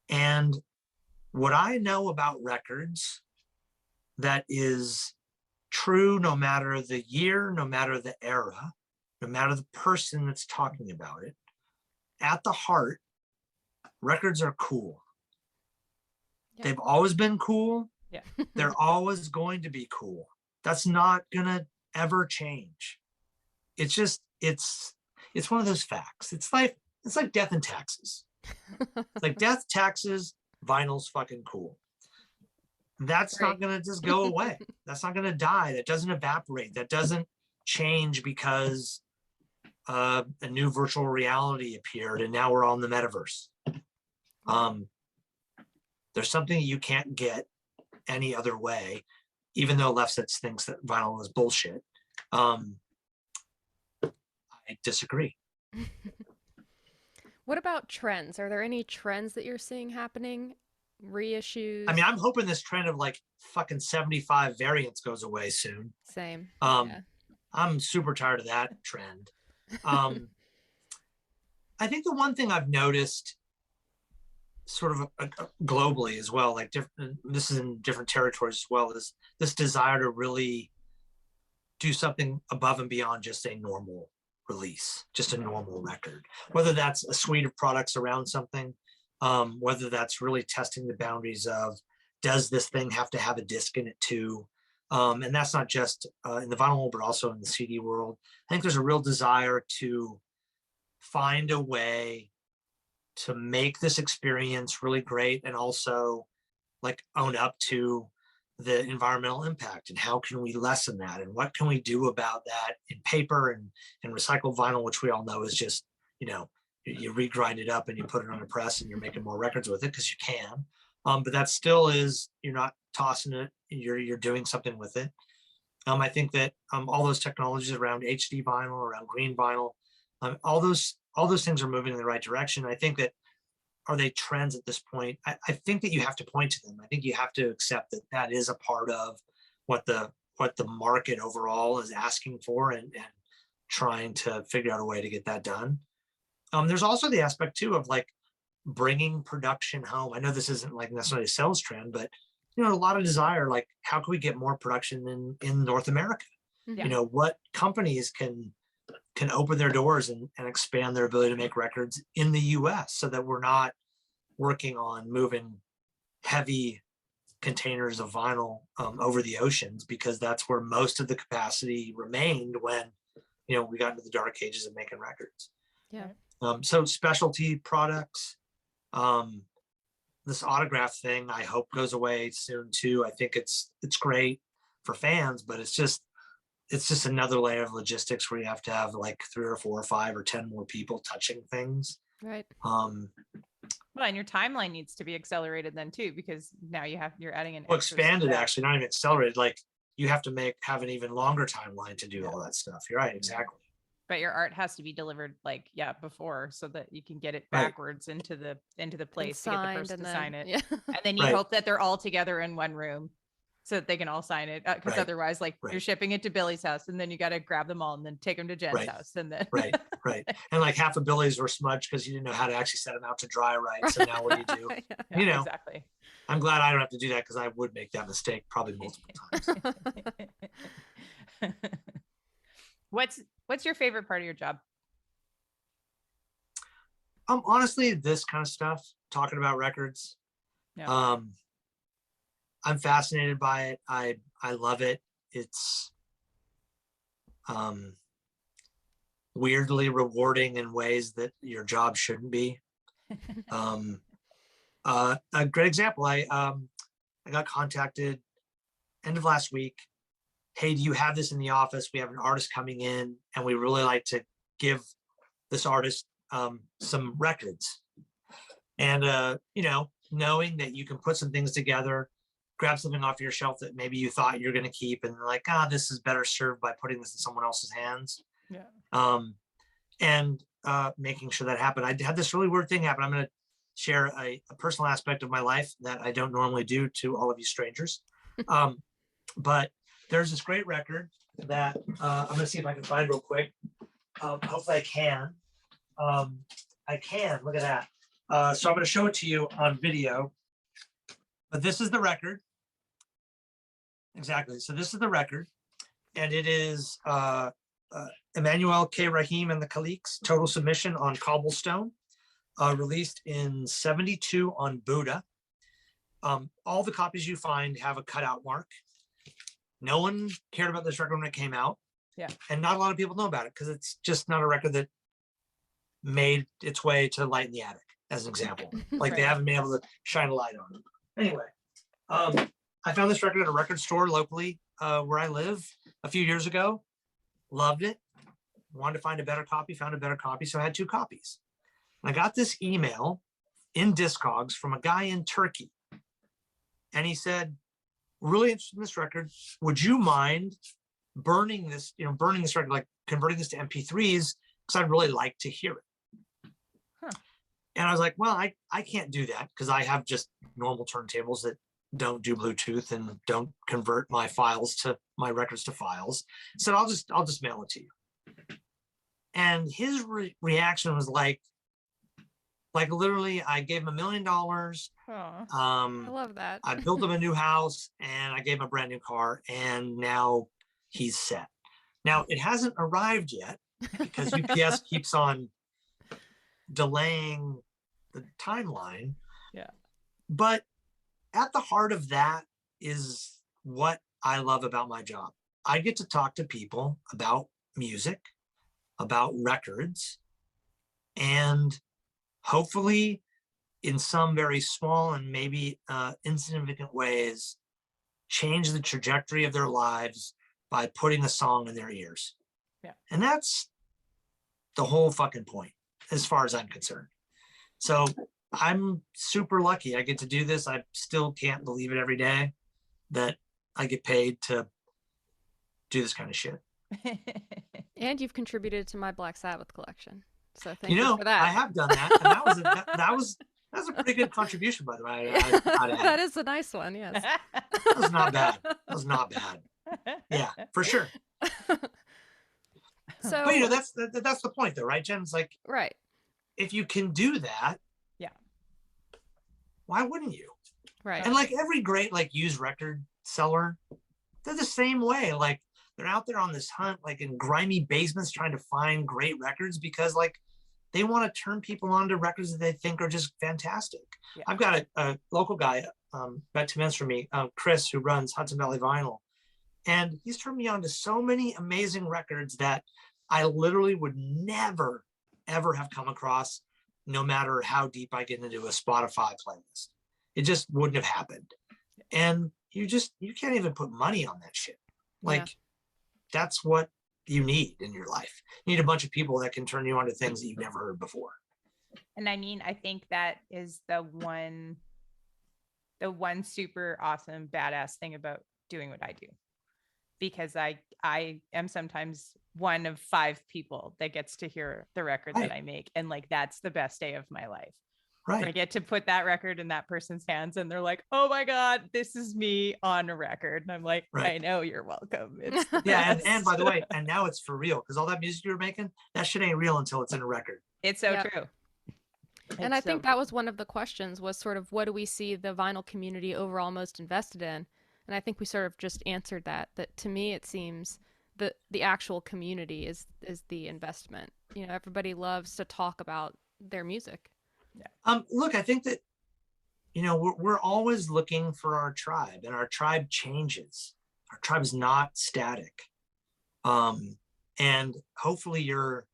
S3: And what I know about records that is true no matter the year, no matter the era, no matter the person that's talking about it, at the heart, records are cool. Yeah. They've always been cool. Yeah. They're always going to be cool. That's not gonna ever change. It's just, it's one of those facts. It's like death and taxes. It's like death, taxes, vinyl's fucking cool. That's not gonna just go away. That's not gonna die. That doesn't evaporate. That doesn't change because a new virtual reality appeared and now we're all in the metaverse. There's something you can't get any other way, even though Lefsetz thinks that vinyl is bullshit. I disagree.
S2: What about trends? Are there any trends that you're seeing happening? Reissues?
S3: I mean, I'm hoping this trend of like fucking 75 variants goes away soon.
S2: Same.
S3: I'm super tired of that trend. I think the one thing I've noticed sort of globally as well, like this is in different territories as well, is this desire to really do something above and beyond just a normal release, just a normal record, whether that's a suite of products around something, whether that's really testing the boundaries of, does this thing have to have a disc in it too? And that's not just in the vinyl world, but also in the CD world. I think there's a real desire to find a way to make this experience really great and also like own up to the environmental impact, and how can we lessen that, and what can we do about that in paper and recycled vinyl, which we all know is just, you know, you regrind it up and you put it on a press and you're making more records with it because you can. But that still is, you're not tossing it, you're doing something with it. I think that all those technologies around HD vinyl, around green vinyl, all those things are moving in the right direction. I think that, are they trends at this point? I think that you have to point to them. I think you have to accept that that is a part of what the market overall is asking for, and trying to figure out a way to get that done. There's also the aspect too of like bringing production home. I know this isn't like necessarily a sales trend, but a lot of desire, like how can we get more production in North America?
S2: Yeah.
S3: What companies can open their doors and expand their ability to make records in the US, so that we're not working on moving heavy containers of vinyl over the oceans, because that's where most of the capacity remained when we got into the dark ages of making records.
S2: Yeah.
S3: So specialty products, this autograph thing, I hope goes away soon too. I think it's great for fans, but it's just another layer of logistics where you have to have like 3 or 4 or 5 or 10 more people touching things.
S2: Right.
S4: Well, and your timeline needs to be accelerated then too, because now you're adding an
S3: expanded
S4: step.
S3: Actually, not even accelerated. Like you have to have an even longer timeline to do all that stuff. You're right, exactly.
S4: But your art has to be delivered before, so that you can get it backwards into the place to get the person to sign it.
S2: Yeah.
S4: And then you hope that they're all together in one room so that they can all sign it. Because otherwise, you're shipping it to Billy's house, and then you got to grab them all and then take them to Jen's house. And then
S3: right. And like half of Billy's were smudged because you didn't know how to actually set them out to dry right. So now what do?
S4: Yeah, exactly.
S3: I'm glad I don't have to do that, because I would make that mistake probably multiple times.
S4: What's your favorite part of your job?
S3: Honestly, this kind of stuff, talking about records.
S4: Yeah.
S3: I'm fascinated by it. I love it. It's weirdly rewarding in ways that your job shouldn't be. A great example, I got contacted end of last week. Hey, do you have this in the office? We have an artist coming in and we really like to give this artist some records. And knowing that you can put some things together, grab something off your shelf that maybe you thought you're going to keep, and like, this is better served by putting this in someone else's hands.
S4: Yeah.
S3: And making sure that happened. I had this really weird thing happen. I'm going to share a personal aspect of my life that I don't normally do to all of you strangers. But there's this great record that I'm going to see if I can find real quick. Hopefully I can. I can. Look at that. So I'm going to show it to you on video. But this is the record. Exactly. So this is the record. And it is Emmanuel K. Rahim and the Khaliqs, Total Submission on Cobblestone, released in '72 on Buddha. All the copies you find have a cutout mark. No one cared about this record when it came out.
S4: Yeah.
S3: And not a lot of people know about it because it's just not a record that made its way to Light in the Attic, as an example. Like they haven't been able to shine a light on it. Anyway, I found this record at a record store locally where I live a few years ago. Loved it. Wanted to find a better copy, found a better copy. So I had 2 copies. And I got this email in Discogs from a guy in Turkey. And he said, really interested in this record. Would you mind burning this record, like converting this to MP3s? Because I'd really like to hear it.
S4: Huh.
S3: And I was like, well, I can't do that because I have just normal turntables that don't do Bluetooth and don't convert my records to files. So I'll just mail it to you. And his reaction was like literally, I gave him $1 million.
S2: I love that.
S3: I built him a new house and I gave him a brand new car, and now he's set. Now it hasn't arrived yet because UPS keeps on delaying the timeline.
S4: Yeah.
S3: But at the heart of that is what I love about my job. I get to talk to people about music, about records, and hopefully in some very small and maybe insignificant ways, change the trajectory of their lives by putting a song in their ears.
S4: Yeah.
S3: And that's the whole fucking point. as far as I'm concerned. So I'm super lucky. I get to do this. I still can't believe it every day that I get paid to do this kind of shit.
S2: And you've contributed to my Black Sabbath collection. So thank you for
S3: I
S2: that.
S3: have done that. And that was a pretty good contribution, by the way.
S2: That is a nice one. Yes.
S3: That was not bad. That was not bad. Yeah, for sure.
S2: So,
S3: But that's the point though, right, Jen? It's like,
S2: right.
S3: if you can do that,
S4: yeah,
S3: why wouldn't you?
S2: Right.
S3: And like every great like used record seller, they're the same way. Like they're out there on this hunt, like in grimy basements trying to find great records because like they want to turn people on to records that they think are just fantastic. Yeah. I've got a local guy, about 2 minutes from me, Chris, who runs Hudson Valley Vinyl. And he's turned me on to so many amazing records that I literally would never, ever have come across, no matter how deep I get into a Spotify playlist. It just wouldn't have happened. And you can't even put money on that shit. Like, that's what you need in your life. You need a bunch of people that can turn you on to things that you've never heard before.
S4: And I mean, I think that is the one super awesome, badass thing about doing what I do. Because I am sometimes one of 5 people that gets to hear the record that I make. And like, that's the best day of my life.
S3: Right.
S4: I get to put that record in that person's hands and they're like, oh my God, this is me on a record. And I'm like, I know, you're welcome. It's
S3: and by the way, and now it's for real, because all that music you're making, that shit ain't real until it's in a record.
S4: It's so true.
S2: And I think that was one of the questions, was sort of, what do we see the vinyl community overall most invested in? And I think we sort of just answered that to me, it seems the actual community is the investment. You know, everybody loves to talk about their music.
S3: Yeah. Look, I think that, we're always looking for our tribe, and our tribe changes. Our tribe is not static. And hopefully your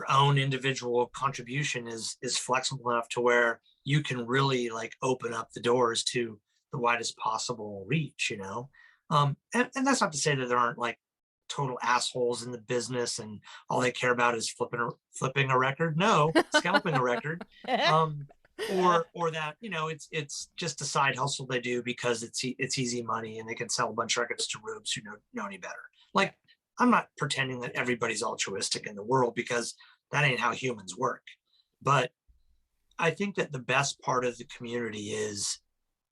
S3: own individual contribution is flexible enough to where you can really like open up the doors to the widest possible reach, and that's not to say that there aren't like total assholes in the business and all they care about is flipping a record. No, scalping a record. Or that, it's just a side hustle they do because it's easy money and they can sell a bunch of records to rubes who know any better. Like, I'm not pretending that everybody's altruistic in the world, because that ain't how humans work. But I think that the best part of the community is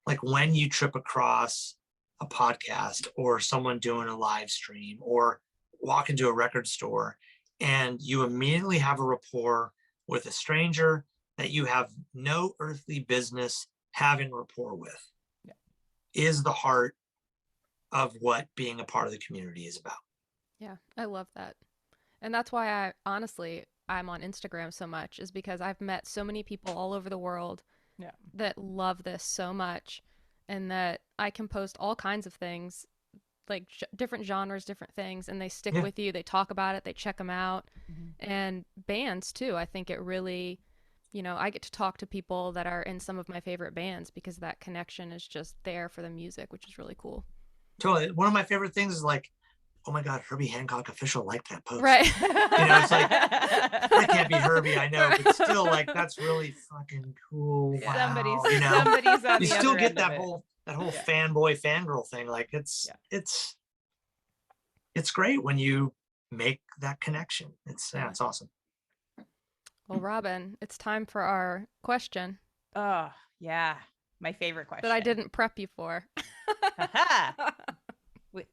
S3: like when you trip across a podcast or someone doing a live stream or walk into a record store and you immediately have a rapport with a stranger that you have no earthly business having rapport with, is the heart of what being a part of the community is about.
S2: Yeah, I love that. And that's why I'm on Instagram so much, is because I've met so many people all over the world that love this so much, and that I can post all kinds of things, like different genres, different things, and they stick with you. They talk about it, they check them out. And bands too. I think it really, I get to talk to people that are in some of my favorite bands because that connection is just there for the music, which is really cool.
S3: Totally. One of my favorite things is like, oh my God, Herbie Hancock official liked that post.
S2: Right.
S3: It's like, that can't be Herbie, I know, but still, like, that's really fucking cool. Wow.
S4: Somebody's on
S3: you
S4: the
S3: still
S4: other
S3: get
S4: end
S3: that
S4: of
S3: whole fanboy fangirl thing. Like, it's great when you make that connection. It's awesome.
S2: Well, Robin, it's time for our question.
S4: Oh yeah, my favorite question
S2: that I didn't prep you for.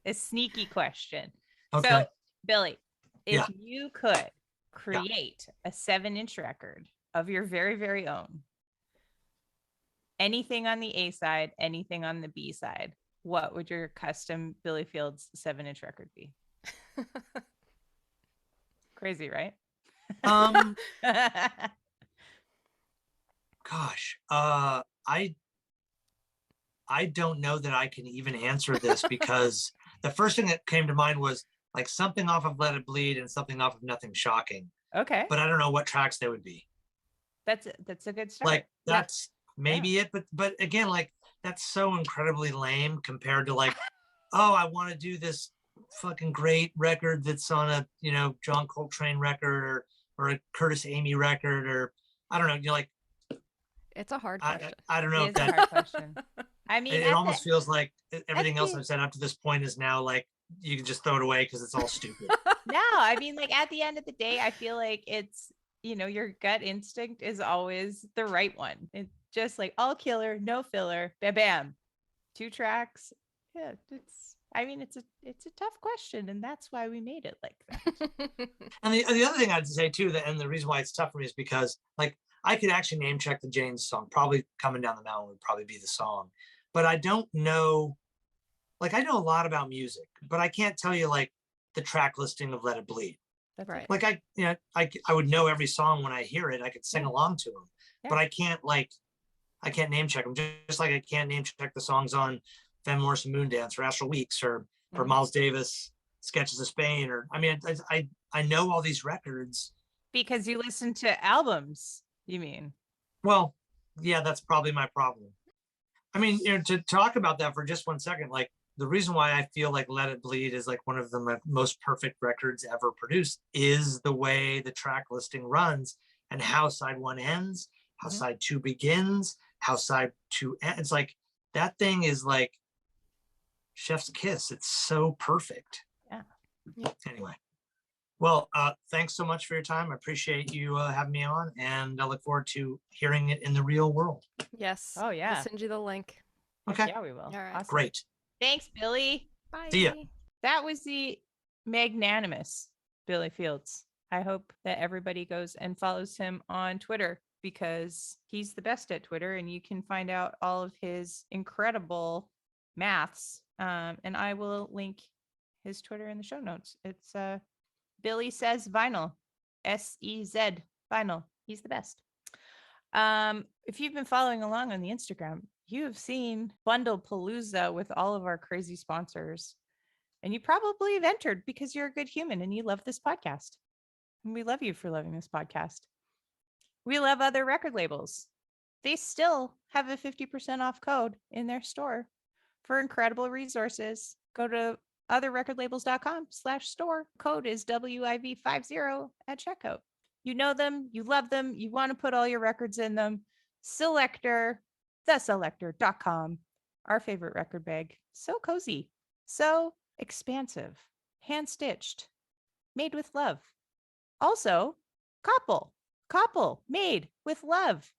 S4: A sneaky question.
S3: Okay.
S4: So, Billy, if you could create a 7-inch record of your very, very own, anything on the A side, anything on the B side, what would your custom Billy Fields 7-inch record be? Crazy, right?
S3: Gosh, I don't know that I can even answer this because the first thing that came to mind was like something off of Let It Bleed and something off of Nothing Shocking.
S4: Okay.
S3: But I don't know what tracks they would be.
S4: That's a good start.
S3: Like that's maybe it, but again, like that's so incredibly lame compared to like, oh, I want to do this fucking great record that's on a, John Coltrane record, or or a Curtis Amy record, or I don't know, like,
S2: It's a hard question.
S3: I don't know if
S4: It is a
S3: that,
S4: hard question. I mean,
S3: it almost feels like everything else
S4: the-
S3: I've said up to this point is now like, you can just throw it away because it's all stupid.
S4: no, I mean, like at the end of the day, I feel like it's, your gut instinct is always the right one. It's just like all killer, no filler, bam, bam, 2 tracks. Yeah, it's a tough question, and that's why we made it like that.
S3: And the other thing I'd say too, and the reason why it's tough for me is because like I could actually name check the Jane's song. Probably Coming Down the Mountain would probably be the song, but I don't know. Like I know a lot about music, but I can't tell you like the track listing of Let It Bleed.
S4: That's
S2: Right.
S3: Like I would know every song when I hear it. I could sing along to them, but I can't name check them. Just like I can't name check the songs on Van Morrison Moondance or Astral Weeks or Miles Davis Sketches of Spain, or I mean I know all these records
S4: Because you listen to albums, you mean?
S3: well, yeah, that's probably my problem. I mean, to talk about that for just 1 second, like the reason why I feel like Let It Bleed is like one of the most perfect records ever produced is the way the track listing runs and how side 1 ends, how side 2 begins, how side 2 ends. It's like that thing is like chef's kiss. It's so perfect.
S4: Yeah.
S3: Anyway, well, thanks so much for your time. I appreciate you having me on, and I look forward to hearing it in the real world.
S2: Yes.
S4: Oh, yeah.
S2: We'll send you the link.
S3: Okay,
S4: Yeah, we will.
S2: All right.
S4: Awesome.
S3: great.
S4: Thanks, Billy.
S2: Bye.
S3: See ya.
S4: That was the magnanimous Billy Fields. I hope that everybody goes and follows him on Twitter because he's the best at Twitter, and you can find out all of his incredible maths. And I will link his Twitter in the show notes. It's Billy Says Vinyl, SEZ Vinyl. He's the best. If you've been following along on the Instagram, you have seen Bundle Palooza with all of our crazy sponsors. And you probably have entered because you're a good human and you love this podcast. And we love you for loving this podcast. We love other record labels. They still have a 50% off code in their store for incredible resources. Go to otherrecordlabels.com/store. Code is WIV50 at checkout. You know them, you love them, you want to put all your records in them. Selector, theselector.com. Our favorite record bag. So cozy, so expansive, hand-stitched, made with love. Also, Koeppel, made with love.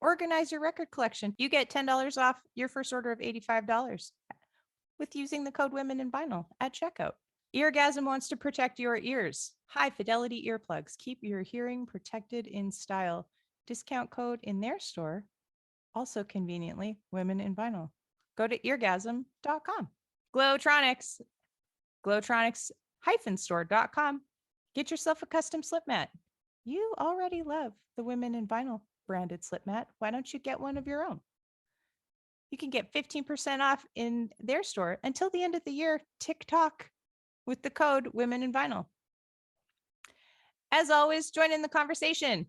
S4: Organize your record collection. You get $10 off your first order of $85 with using the code WOMENINVINYL at checkout. Eargasm wants to protect your ears. High fidelity earplugs keep your hearing protected in style. Discount code in their store. Also conveniently, Women in Vinyl. Go to eargasm.com. Glowtronics-store.com. Get yourself a custom slip mat. You already love the Women in Vinyl branded slip mat. Why don't you get one of your own? You can get 15% off in their store until the end of the year. TikTok with the code Women in Vinyl. As always, join in the conversation.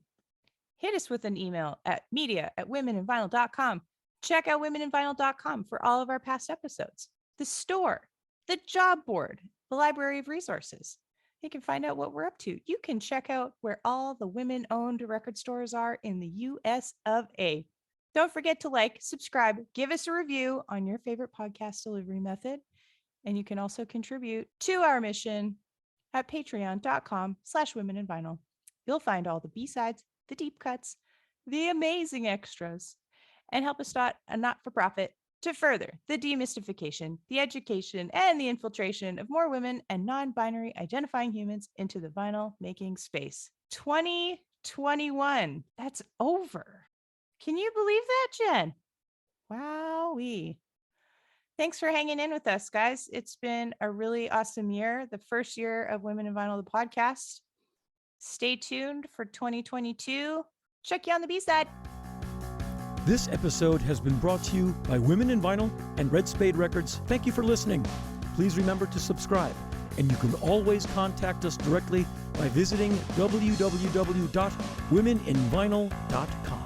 S4: Hit us with an email at media@womeninvinyl.com. Check out womeninvinyl.com for all of our past episodes. The store, the job board, the library of resources. You can find out what we're up to. You can check out where all the women-owned record stores are in the US of A. Don't forget to like, subscribe, give us a review on your favorite podcast delivery method. And you can also contribute to our mission at patreon.com/womeninvinyl. You'll find all the B-sides, the deep cuts, the amazing extras, and help us start a not-for-profit to further the demystification, the education, and the infiltration of more women and non-binary identifying humans into the vinyl making space. 2021, that's over. Can you believe that, Jen? Wowee. Thanks for hanging in with us, guys. It's been a really awesome year, the first year of Women in Vinyl, the podcast. Stay tuned for 2022. Check you on the B-side.
S1: This episode has been brought to you by Women in Vinyl and Red Spade Records. Thank you for listening. Please remember to subscribe, and you can always contact us directly by visiting www.womeninvinyl.com.